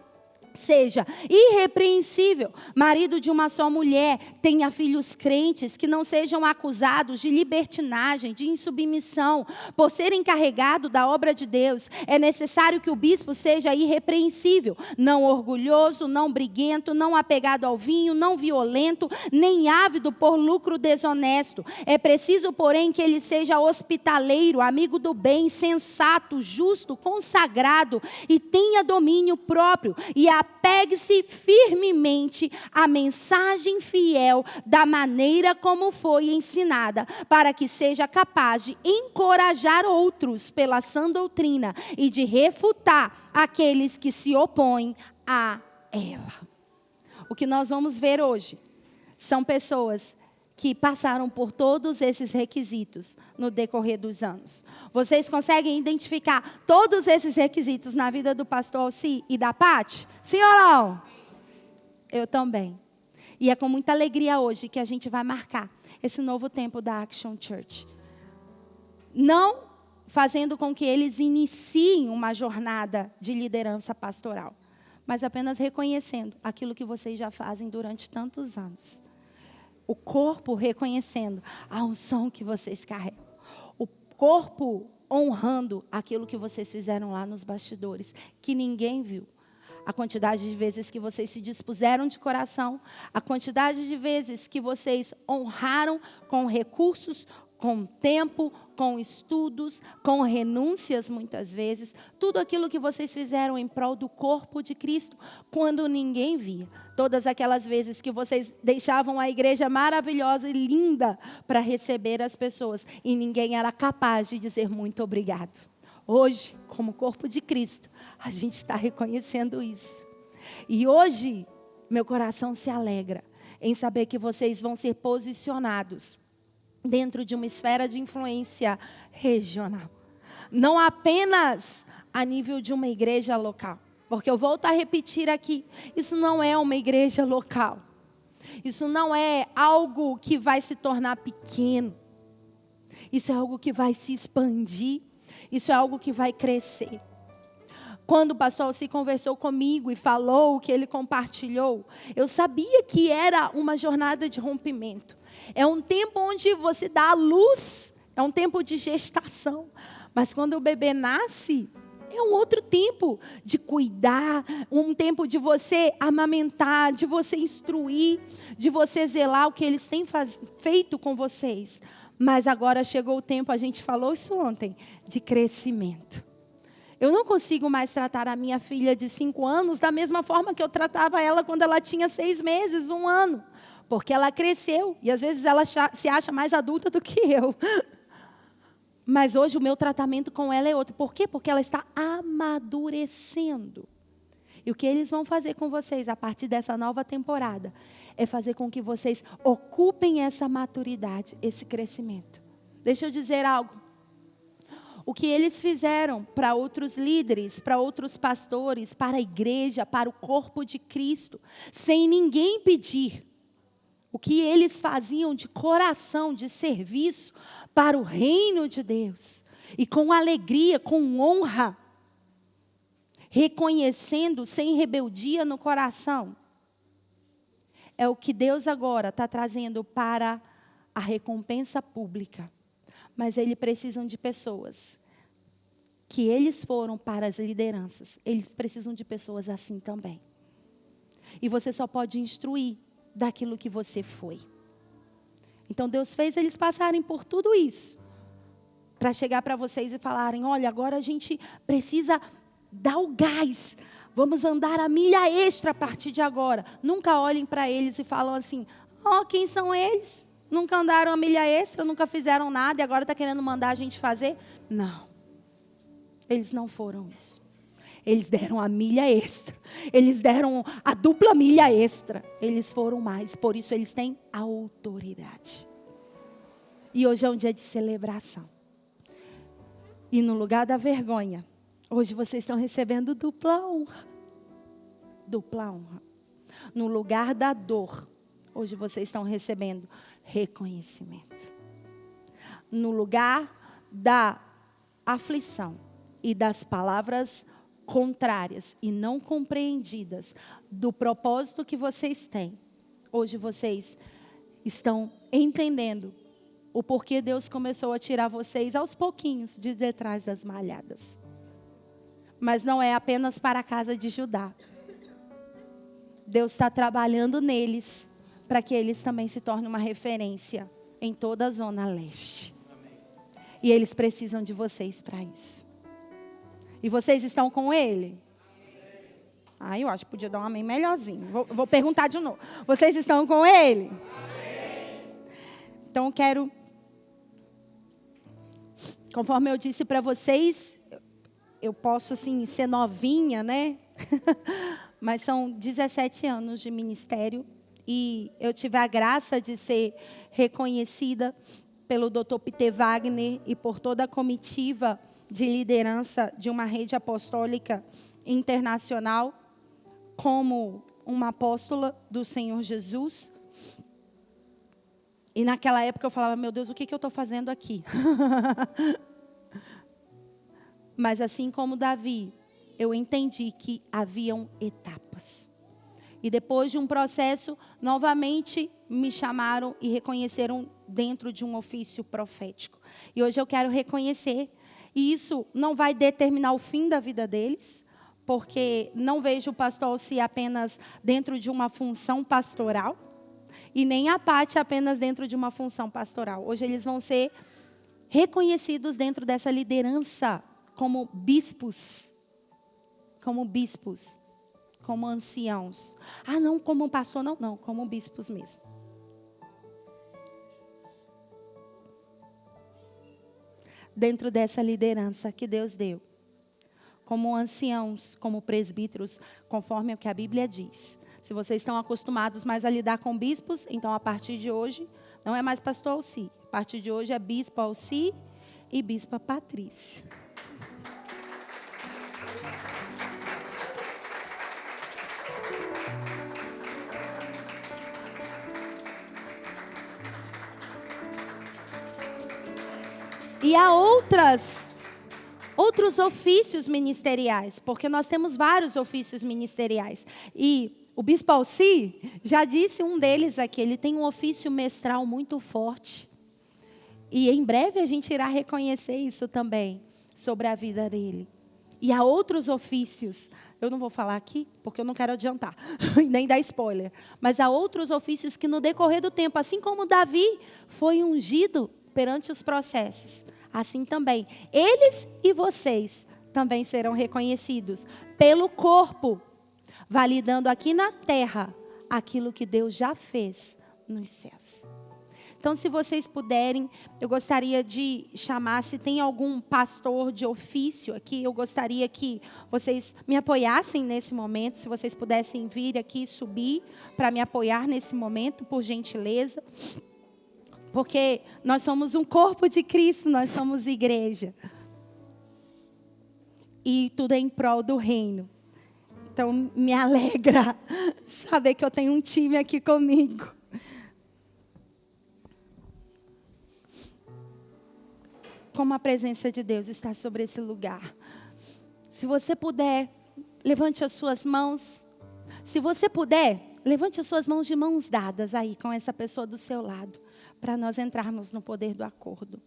seja irrepreensível, marido de uma só mulher, tenha filhos crentes, que não sejam acusados de libertinagem, de insubmissão, por ser encarregado da obra de Deus. É necessário que o bispo seja irrepreensível, não orgulhoso, não briguento, não apegado ao vinho, não violento, nem ávido por lucro desonesto. É preciso, porém, que ele seja hospitaleiro, amigo do bem, sensato, justo, consagrado e tenha domínio próprio, e apegue-se firmemente à mensagem fiel da maneira como foi ensinada, para que seja capaz de encorajar outros pela sã doutrina e de refutar aqueles que se opõem a ela. O que nós vamos ver hoje são pessoas que passaram por todos esses requisitos no decorrer dos anos. Vocês conseguem identificar todos esses requisitos na vida do pastor Alci e da Paty? Sim ou não? Eu também. E é com muita alegria hoje que a gente vai marcar esse novo tempo da Action Church. Não fazendo com que eles iniciem uma jornada de liderança pastoral, mas apenas reconhecendo aquilo que vocês já fazem durante tantos anos. O corpo reconhecendo a unção que vocês carregam. O corpo honrando aquilo que vocês fizeram lá nos bastidores, que ninguém viu. A quantidade de vezes que vocês se dispuseram de coração, a quantidade de vezes que vocês honraram com recursos, com tempo, com estudos, com renúncias muitas vezes, tudo aquilo que vocês fizeram em prol do corpo de Cristo, quando ninguém via. Todas aquelas vezes que vocês deixavam a igreja maravilhosa e linda para receber as pessoas, e ninguém era capaz de dizer muito obrigado. Hoje, como corpo de Cristo, a gente está reconhecendo isso. E hoje, meu coração se alegra em saber que vocês vão ser posicionados dentro de uma esfera de influência regional. Não apenas a nível de uma igreja local. Porque eu volto a repetir aqui, isso não é uma igreja local. Isso não é algo que vai se tornar pequeno. Isso é algo que vai se expandir. Isso é algo que vai crescer. Quando o pastor Alci conversou comigo e falou o que ele compartilhou, eu sabia que era uma jornada de rompimento. É um tempo onde você dá a luz, é um tempo de gestação. Mas quando o bebê nasce, é um outro tempo de cuidar, um tempo de você amamentar, de você instruir, de você zelar o que eles têm feito com vocês. Mas agora chegou o tempo, a gente falou isso ontem, de crescimento. Eu não consigo mais tratar a minha filha de 5 anos da mesma forma que eu tratava ela quando ela tinha 6 meses, 1 ano. Porque ela cresceu e às vezes ela se acha mais adulta do que eu. Mas hoje o meu tratamento com ela é outro. Por quê? Porque ela está amadurecendo. E o que eles vão fazer com vocês a partir dessa nova temporada é fazer com que vocês ocupem essa maturidade, esse crescimento. Deixa eu dizer algo. O que eles fizeram para outros líderes, para outros pastores, para a igreja, para o corpo de Cristo, sem ninguém pedir. O que eles faziam de coração, de serviço para o reino de Deus. E com alegria, com honra. Reconhecendo, sem rebeldia no coração. É o que Deus agora está trazendo para a recompensa pública. Mas eles precisam de pessoas. Que eles foram para as lideranças. Eles precisam de pessoas assim também. E você só pode instruir daquilo que você foi. Então Deus fez eles passarem por tudo isso. Para chegar para vocês e falarem, olha, agora a gente precisa dar o gás. Vamos andar a milha extra a partir de agora. Nunca olhem para eles e falam assim, quem são eles? Nunca andaram a milha extra, nunca fizeram nada e agora está querendo mandar a gente fazer? Não. Eles não foram isso. Eles deram a milha extra. Eles deram a dupla milha extra. Eles foram mais. Por isso eles têm autoridade. E hoje é um dia de celebração. E no lugar da vergonha, hoje vocês estão recebendo dupla honra. Dupla honra. No lugar da dor, hoje vocês estão recebendo reconhecimento. No lugar da aflição e das palavras contrárias e não compreendidas do propósito que vocês têm, hoje vocês estão entendendo o porquê Deus começou a tirar vocês aos pouquinhos de detrás das malhadas. Mas não é apenas para a casa de Judá. Deus está trabalhando neles para que eles também se tornem uma referência em toda a Zona Leste. E eles precisam de vocês para isso. E vocês estão com Ele? Eu acho que podia dar um amém melhorzinho. Vou perguntar de novo. Vocês estão com Ele? Amém. Então eu quero, conforme eu disse para vocês, eu posso assim ser novinha, né? Mas são 17 anos de ministério. E eu tive a graça de ser reconhecida pelo Dr. Peter Wagner e por toda a comitiva de liderança de uma rede apostólica internacional como uma apóstola do Senhor Jesus. E naquela época eu falava, meu Deus, o que eu estou fazendo aqui? Mas assim como Davi, eu entendi que haviam etapas. E depois de um processo, novamente me chamaram e reconheceram dentro de um ofício profético. E hoje eu quero reconhecer. E isso não vai determinar o fim da vida deles, porque não vejo o pastor Alci apenas dentro de uma função pastoral, e nem a Pati apenas dentro de uma função pastoral. Hoje eles vão ser reconhecidos dentro dessa liderança como bispos, como anciãos. Não como pastor, não, como bispos mesmo. Dentro dessa liderança que Deus deu, como anciãos, como presbíteros, conforme o que a Bíblia diz. Se vocês estão acostumados mais a lidar com bispos, então a partir de hoje, não é mais pastor Alci. A partir de hoje é bispo Alci e bispa Patrícia. E há outros ofícios ministeriais, porque nós temos vários ofícios ministeriais. E o bispo Alci já disse um deles aqui, ele tem um ofício mestral muito forte. E em breve a gente irá reconhecer isso também, sobre a vida dele. E há outros ofícios, eu não vou falar aqui, porque eu não quero adiantar, nem dar spoiler. Mas há outros ofícios que no decorrer do tempo, assim como Davi foi ungido perante os processos, assim também, eles e vocês também serão reconhecidos pelo corpo, validando aqui na terra aquilo que Deus já fez nos céus. Então, se vocês puderem, eu gostaria de chamar, se tem algum pastor de ofício aqui, eu gostaria que vocês me apoiassem nesse momento, se vocês pudessem vir aqui, subir, para me apoiar nesse momento, por gentileza. Porque nós somos um corpo de Cristo, nós somos igreja. E tudo é em prol do reino. Então, me alegra saber que eu tenho um time aqui comigo. Como a presença de Deus está sobre esse lugar. Se você puder, levante as suas mãos. Se você puder, levante as suas mãos de mãos dadas aí com essa pessoa do seu lado, para nós entrarmos no poder do acordo.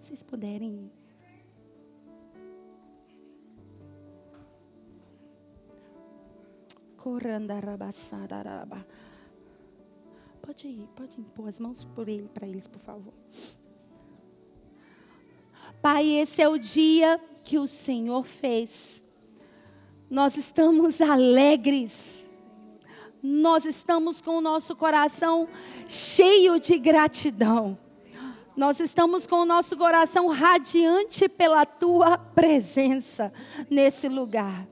Vocês puderem. Pode impor as mãos para eles, por favor. Pai, esse é o dia que o Senhor fez. Nós estamos alegres. Nós estamos com o nosso coração cheio de gratidão. Nós estamos com o nosso coração radiante pela Tua presença nesse lugar.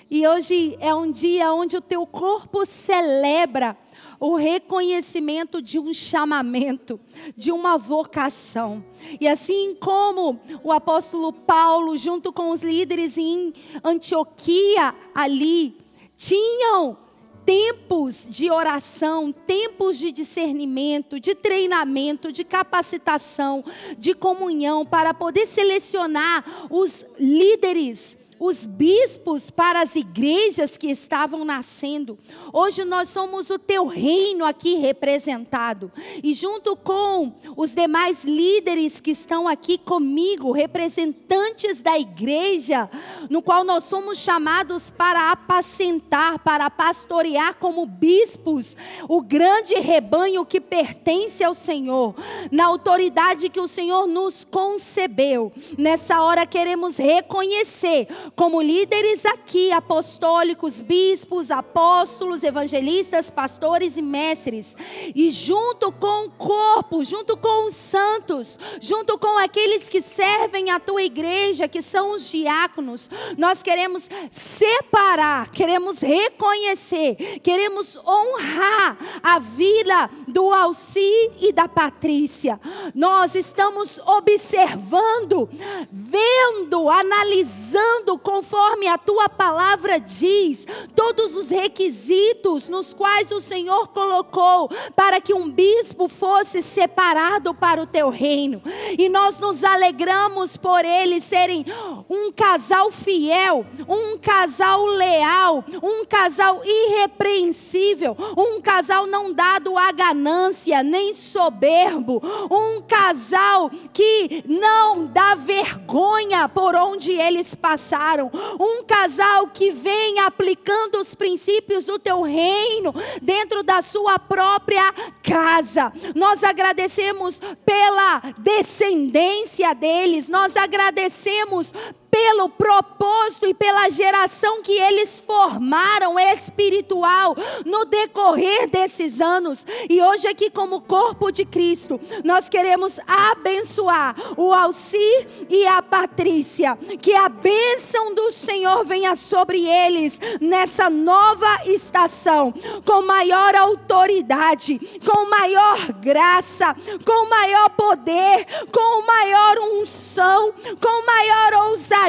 E hoje é um dia onde o Teu corpo celebra o reconhecimento de um chamamento, de uma vocação. E assim como o apóstolo Paulo, junto com os líderes em Antioquia ali, tinham tempos de oração, tempos de discernimento, de treinamento, de capacitação, de comunhão, para poder selecionar os líderes, os bispos para as igrejas que estavam nascendo. Hoje nós somos o Teu reino aqui representado. E junto com os demais líderes que estão aqui comigo, representantes da igreja, no qual nós somos chamados para apacentar, para pastorear como bispos, o grande rebanho que pertence ao Senhor, na autoridade que o Senhor nos concebeu. Nessa hora queremos reconhecer, como líderes aqui, apostólicos, bispos, apóstolos, evangelistas, pastores e mestres, e junto com o corpo, junto com os santos, junto com aqueles que servem a Tua igreja, que são os diáconos, nós queremos separar, queremos reconhecer, queremos honrar a vida do Alci e da Patrícia. Nós estamos observando, vendo, analisando, conforme a Tua palavra diz, todos os requisitos nos quais o Senhor colocou para que um bispo fosse separado para o Teu reino. E nós nos alegramos por eles serem um casal fiel, um casal leal, um casal irrepreensível, um casal não dado à ganância, nem soberbo, um casal que não dá vergonha por onde eles passaram, um casal que vem aplicando os princípios do Teu reino dentro da sua própria casa. Nós agradecemos pela descendência deles, nós agradecemos pelo propósito e pela geração que eles formaram espiritual no decorrer desses anos. E hoje aqui, como corpo de Cristo, nós queremos abençoar o Alci e a Patrícia, que a bênção do Senhor venha sobre eles nessa nova estação, com maior autoridade, com maior graça, com maior poder, com maior unção, com maior ousadia,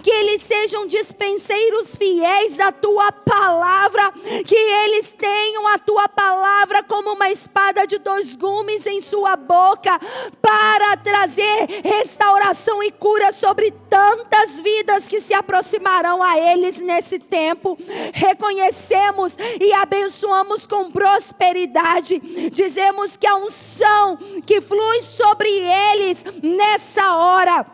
que eles sejam dispenseiros fiéis da Tua palavra, que eles tenham a Tua palavra como uma espada de 2 gumes em sua boca, para trazer restauração e cura sobre tantas vidas que se aproximarão a eles nesse tempo. Reconhecemos e abençoamos com prosperidade, dizemos que a unção que flui sobre eles nessa hora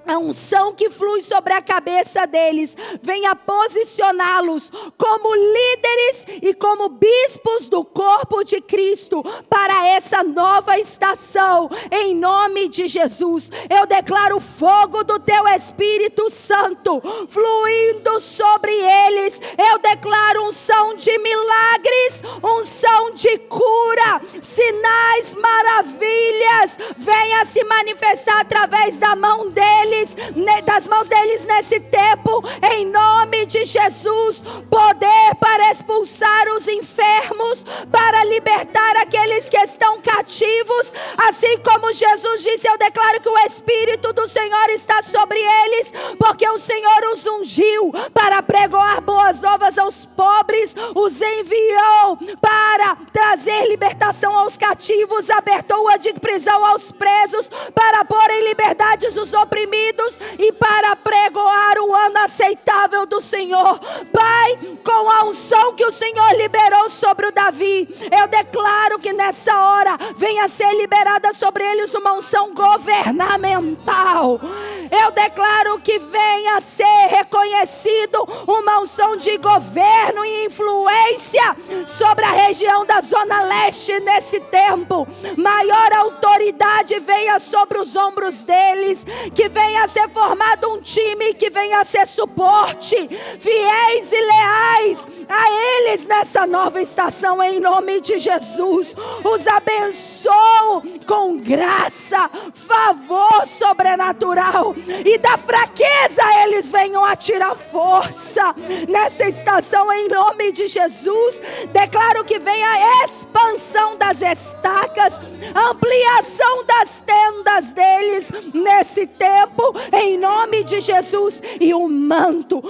A unção que flui sobre a cabeça deles venha posicioná-los como líderes e como bispos do corpo de Cristo para essa nova estação, em nome de Jesus. Eu declaro o fogo do teu Espírito Santo fluindo sobre eles. Eu declaro unção de milagres, unção de cura, sinais, maravilhas, venha se manifestar através da mão deles, das mãos deles nesse tempo, em nome de Jesus. Poder para expulsar os enfermos, para libertar aqueles que estão cativos, assim como Jesus disse, eu declaro que o Espírito do Senhor está sobre eles, porque o Senhor os ungiu para pregoar boas novas aos pobres, os enviou para trazer libertação aos cativos, abertura de prisão aos presos, para pôr em liberdade os oprimidos e para pregoar o ano aceitável do Senhor. Pai, com a unção que o Senhor liberou sobre o Davi, eu declaro que nessa hora venha ser liberada sobre eles uma unção governamental. Eu declaro que venha ser reconhecido uma unção de governo e influência sobre a região da Zona Leste nesse tempo. Maior autoridade venha sobre os ombros deles, que venha ser formado um time que venha ser suporte, fiéis e leais a eles nessa nova estação, em nome de Jesus. Os abençoo com graça, favor sobrenatural, e da fraqueza eles venham a tirar força nessa estação, em nome de Jesus. Declaro que venha a expansão das estacas, ampliação das tendas deles nesse tempo, em nome de Jesus. E o manto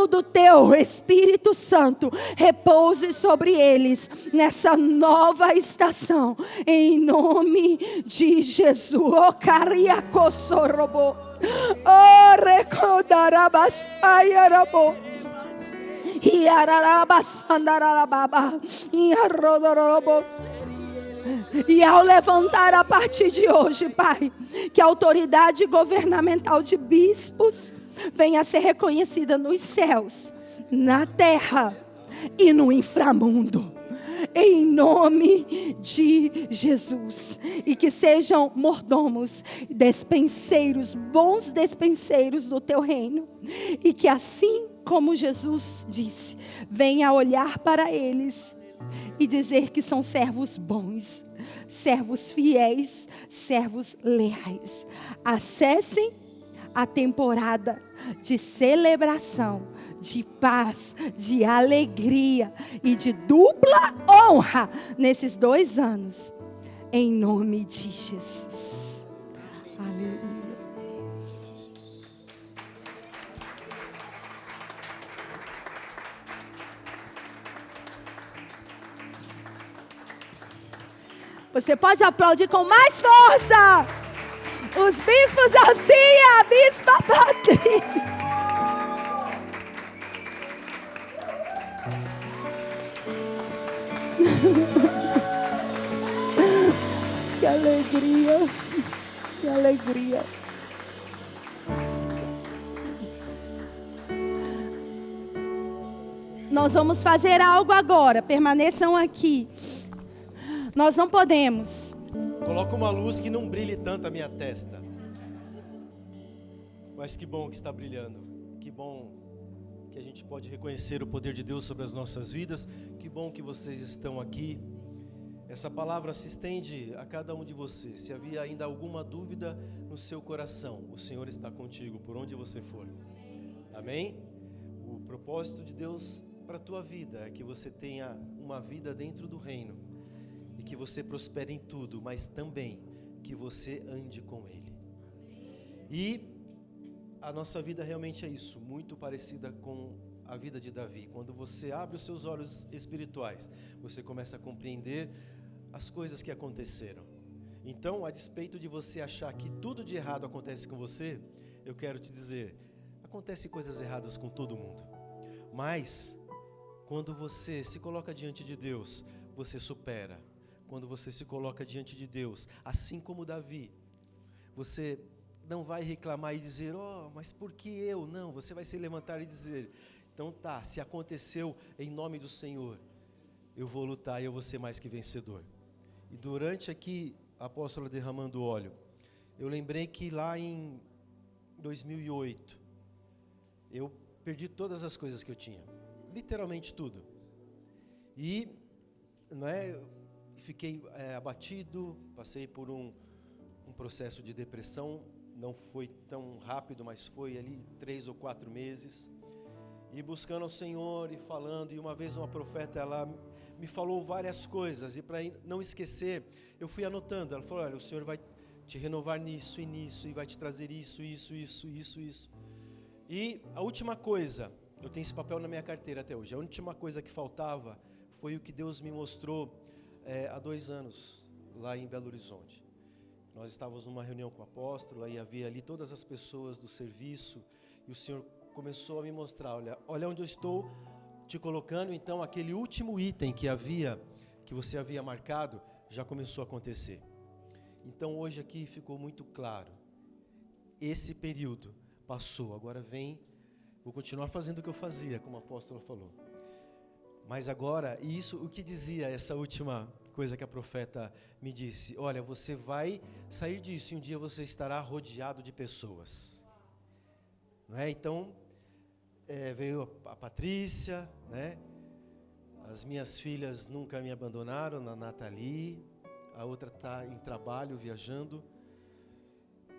do teu Espírito Santo repouse sobre eles nessa nova estação, em nome de Jesus. O cariacossorobo, o recodarabas ayarabo, e ararabas andarababa, e arrodorobo. E ao levantar a partir de hoje, Pai, que a autoridade governamental de bispos venha a ser reconhecida nos céus, na terra e no inframundo, em nome de Jesus. E que sejam mordomos, despenseiros, bons despenseiros do teu reino, e que assim como Jesus disse, venha olhar para eles e dizer que são servos bons, servos fiéis, servos leais. Acessem a temporada de celebração, de paz, de alegria e de dupla honra nesses 2 anos, em nome de Jesus. Aleluia. Você pode aplaudir com mais força. Os bispos Alcia, a bispa Patrícia. Que alegria, que alegria. Nós vamos fazer algo agora, permaneçam aqui. Nós não podemos. Coloca uma luz que não brilhe tanto a minha testa. Mas que bom que está brilhando. Que bom que a gente pode reconhecer o poder de Deus sobre as nossas vidas. Que bom que vocês estão aqui. Essa palavra se estende a cada um de vocês. Se havia ainda alguma dúvida no seu coração, o Senhor está contigo por onde você for. Amém? O propósito de Deus para a tua vida é que você tenha uma vida dentro do reino. E que você prospere em tudo, mas também que você ande com Ele. E a nossa vida realmente é isso, muito parecida com a vida de Davi. Quando você abre os seus olhos espirituais, você começa a compreender as coisas que aconteceram. Então, a despeito de você achar que tudo de errado acontece com você, eu quero te dizer, acontecem coisas erradas com todo mundo. Mas, quando você se coloca diante de Deus, você supera. Quando você se coloca diante de Deus, assim como Davi, você não vai reclamar e dizer, mas por que eu? Não, você vai se levantar e dizer, então tá, se aconteceu em nome do Senhor, eu vou lutar e eu vou ser mais que vencedor. E durante aqui, a apóstola derramando óleo, eu lembrei que lá em 2008, eu perdi todas as coisas que eu tinha, literalmente tudo. E eu fiquei abatido, passei por um processo de depressão, não foi tão rápido, mas foi ali 3 ou 4 meses, e buscando ao Senhor e falando, e uma vez uma profeta, ela me falou várias coisas, e para não esquecer, eu fui anotando, ela falou, olha, o Senhor vai te renovar nisso e nisso, e vai te trazer isso. E a última coisa, eu tenho esse papel na minha carteira até hoje, a última coisa que faltava foi o que Deus me mostrou há 2 anos, lá em Belo Horizonte. Nós estávamos numa reunião com o apóstolo, e havia ali todas as pessoas do serviço, e o Senhor começou a me mostrar, olha onde eu estou te colocando, então aquele último item que você havia marcado, já começou a acontecer. Então hoje aqui ficou muito claro, esse período passou, agora vou continuar fazendo o que eu fazia, como o apóstolo falou. Mas agora, e isso, o que dizia essa última coisa que a profeta me disse? Olha, você vai sair disso e um dia você estará rodeado de pessoas. Não é? Então, veio a Patrícia, né? As minhas filhas nunca me abandonaram, a Nathalie, a outra está em trabalho, viajando.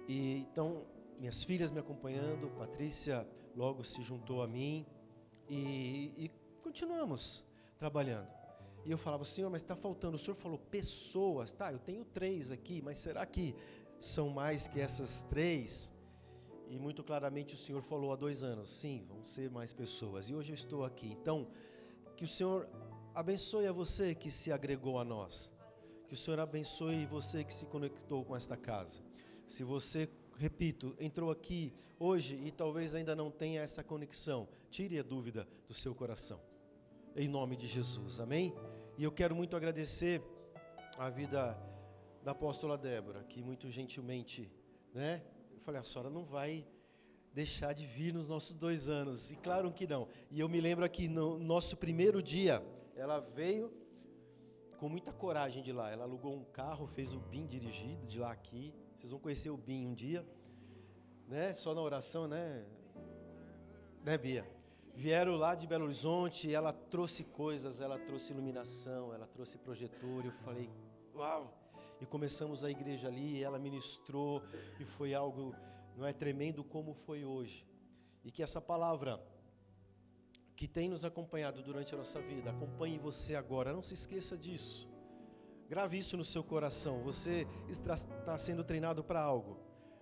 E então, minhas filhas me acompanhando, Patrícia logo se juntou a mim e continuamos trabalhando. E eu falava, Senhor, mas está faltando. O Senhor falou pessoas, tá? Eu tenho 3 aqui, mas será que são mais que essas 3? E muito claramente o Senhor falou há 2 anos, sim, vão ser mais pessoas. E hoje eu estou aqui. Então, que o Senhor abençoe a você que se agregou a nós. Que o Senhor abençoe você que se conectou com esta casa. Se você, repito, entrou aqui hoje e talvez ainda não tenha essa conexão, tire a dúvida do seu coração. Em nome de Jesus, amém? E eu quero muito agradecer a vida da apóstola Débora, que muito gentilmente, né? Eu falei, a senhora não vai deixar de vir nos nossos 2 anos. E claro que não. E eu me lembro aqui, no nosso primeiro dia, ela veio com muita coragem de lá. Ela alugou um carro, fez o BIM dirigido de lá aqui. Vocês vão conhecer o BIM um dia, né? Só na oração, né? Né, Bia? Vieram lá de Belo Horizonte, ela trouxe coisas, ela trouxe iluminação, ela trouxe projetor. Eu falei, uau! E começamos a igreja ali, ela ministrou, e foi algo, não é tremendo como foi hoje. E que essa palavra que tem nos acompanhado durante a nossa vida, acompanhe você agora, não se esqueça disso. Grave isso no seu coração, você está sendo treinado para algo.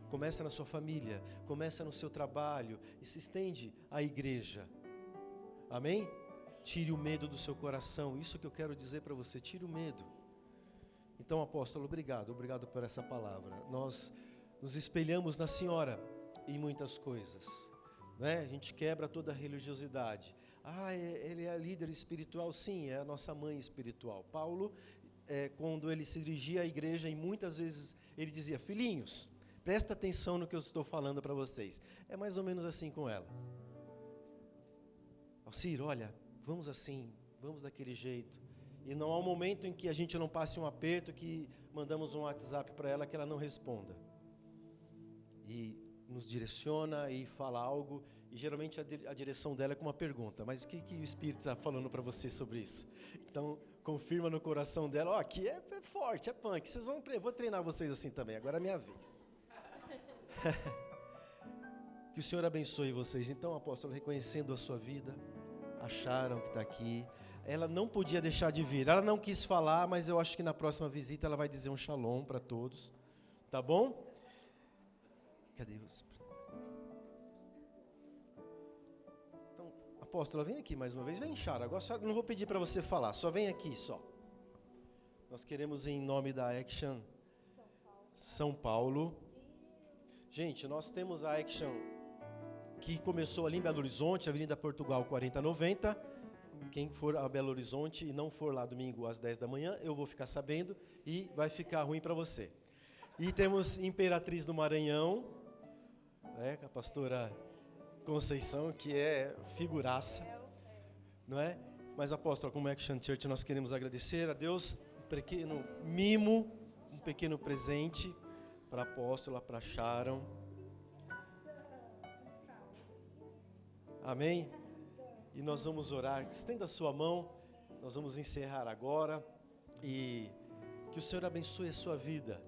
Começa na sua família, começa no seu trabalho e se estende à igreja. Amém? Tire o medo do seu coração, isso que eu quero dizer para você, tire o medo. Então, apóstolo, obrigado por essa palavra. Nós nos espelhamos na senhora em muitas coisas, né? A gente quebra toda a religiosidade. Ele é a líder espiritual, sim, é a nossa mãe espiritual. Paulo, quando ele se dirigia à igreja, e muitas vezes ele dizia, filhinhos, presta atenção no que eu estou falando para vocês. É mais ou menos assim com ela. Alcir, olha, vamos assim, vamos daquele jeito. E não há um momento em que a gente não passe um aperto, que mandamos um WhatsApp para ela que ela não responda. E nos direciona e fala algo, e geralmente a direção dela é com uma pergunta, mas o que o Espírito está falando para você sobre isso? Então, confirma no coração dela, aqui é forte, é punk, vou treinar vocês assim também, agora é a minha vez. Que o Senhor abençoe vocês. Então, apóstolo, reconhecendo a sua vida, acharam que está aqui. Ela não podia deixar de vir. Ela não quis falar, mas eu acho que na próxima visita ela vai dizer um shalom para todos. Tá bom? Cadê os... Então, apóstola, vem aqui mais uma vez. Vem, Chara. Agora não vou pedir para você falar. Só vem aqui, só. Nós queremos, em nome da Action São Paulo. Gente, nós temos a Action que começou ali em Belo Horizonte, Avenida Portugal 4090. Quem for a Belo Horizonte e não for lá domingo às 10 da manhã, eu vou ficar sabendo e vai ficar ruim para você. E temos Imperatriz do Maranhão, Com a pastora Conceição, que é figuraça, não é? Mas, apóstolo, como Action Church, nós queremos agradecer a Deus um pequeno mimo, um pequeno presente para a apóstola, para Sharon. Amém? E nós vamos orar. Estenda a sua mão, nós vamos encerrar agora. E que o Senhor abençoe a sua vida.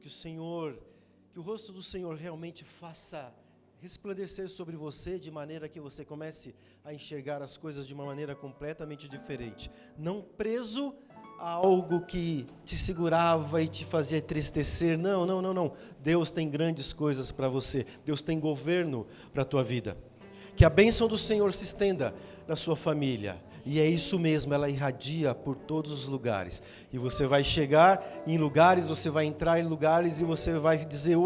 Que o rosto do Senhor realmente faça resplandecer sobre você, de maneira que você comece a enxergar as coisas de uma maneira completamente diferente. Não preso a algo que te segurava e te fazia entristecer. Não. Deus tem grandes coisas para você. Deus tem governo para a tua vida. Que a bênção do Senhor se estenda na sua família. E é isso mesmo, ela irradia por todos os lugares. E você vai chegar em lugares, você vai entrar em lugares e você vai dizer,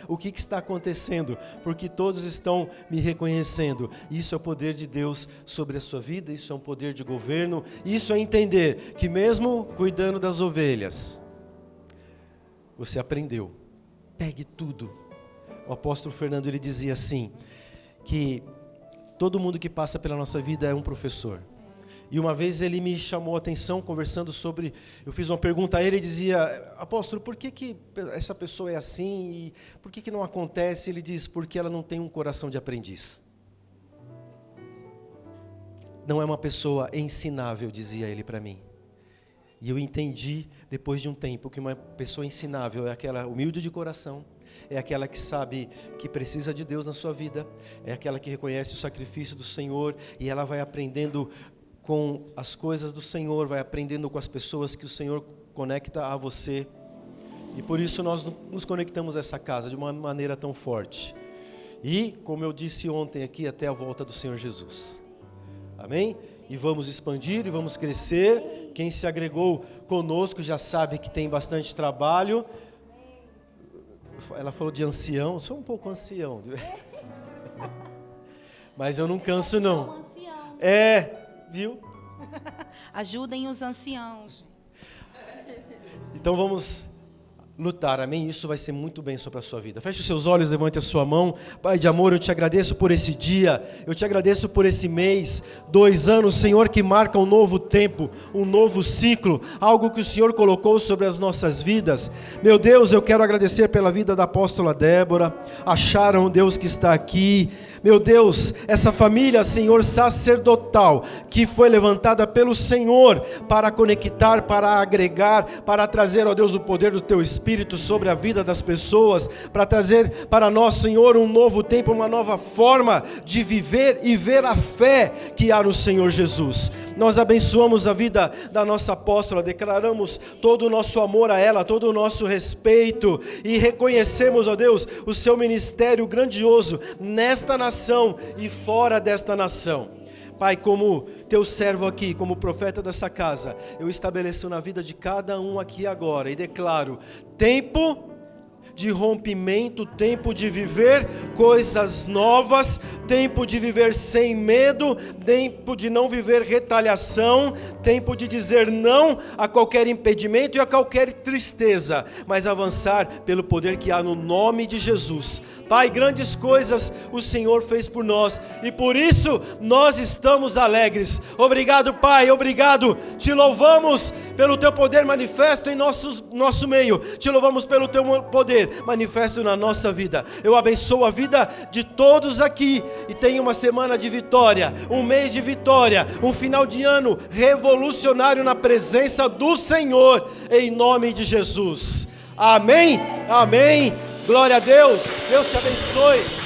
o que está acontecendo? Porque todos estão me reconhecendo. Isso é o poder de Deus sobre a sua vida, isso é um poder de governo. Isso é entender que mesmo cuidando das ovelhas, você aprendeu. Pegue tudo. O apóstolo Fernando, ele dizia assim, que todo mundo que passa pela nossa vida é um professor. E uma vez ele me chamou a atenção conversando sobre... Eu fiz uma pergunta a ele e dizia, apóstolo, por que essa pessoa é assim? E por que não acontece? Ele diz, porque ela não tem um coração de aprendiz. Não é uma pessoa ensinável, dizia ele para mim. E eu entendi, depois de um tempo, que uma pessoa ensinável é aquela humilde de coração, é aquela que sabe que precisa de Deus na sua vida, é aquela que reconhece o sacrifício do Senhor e ela vai aprendendo com as coisas do Senhor, vai aprendendo com as pessoas que o Senhor conecta a você. E por isso nós nos conectamos a essa casa de uma maneira tão forte. E, como eu disse ontem aqui, até a volta do Senhor Jesus. Amém? E vamos expandir e vamos crescer. Quem se agregou conosco já sabe que tem bastante trabalho. Ela falou de ancião, eu sou um pouco ancião. Mas eu não canso não. Viu? Ajudem os anciãos. Então vamos lutar, amém? Isso vai ser muito bem sobre a sua vida. Feche os seus olhos, levante a sua mão. Pai de amor, eu te agradeço por esse dia, eu te agradeço por esse mês, 2 anos, Senhor, que marca um novo tempo, um novo ciclo, algo que o Senhor colocou sobre as nossas vidas. Meu Deus, eu quero agradecer pela vida da apóstola Débora, a Sharon, Deus, que está aqui. Meu Deus, essa família, Senhor, sacerdotal, que foi levantada pelo Senhor para conectar, para agregar, para trazer, ó Deus, o poder do Teu Espírito sobre a vida das pessoas, para trazer para nós, Senhor, um novo tempo, uma nova forma de viver e ver a fé que há no Senhor Jesus. Nós abençoamos a vida da nossa apóstola, declaramos todo o nosso amor a ela, todo o nosso respeito e reconhecemos, ó Deus, o seu ministério grandioso nesta nação e fora desta nação. Pai, como teu servo aqui, como profeta dessa casa, eu estabeleço na vida de cada um aqui agora e declaro tempo de rompimento, tempo de viver coisas novas, tempo de viver sem medo, tempo de não viver retaliação, tempo de dizer não a qualquer impedimento e a qualquer tristeza, mas avançar pelo poder que há no nome de Jesus. Pai, grandes coisas o Senhor fez por nós e por isso nós estamos alegres. Obrigado, Pai, obrigado. Te louvamos pelo Teu poder manifesto em nosso meio. Te louvamos pelo Teu poder manifesto na nossa vida. Eu abençoo a vida de todos aqui e tenha uma semana de vitória, um mês de vitória, um final de ano revolucionário na presença do Senhor, em nome de Jesus. Amém, amém. Glória a Deus, Deus te abençoe.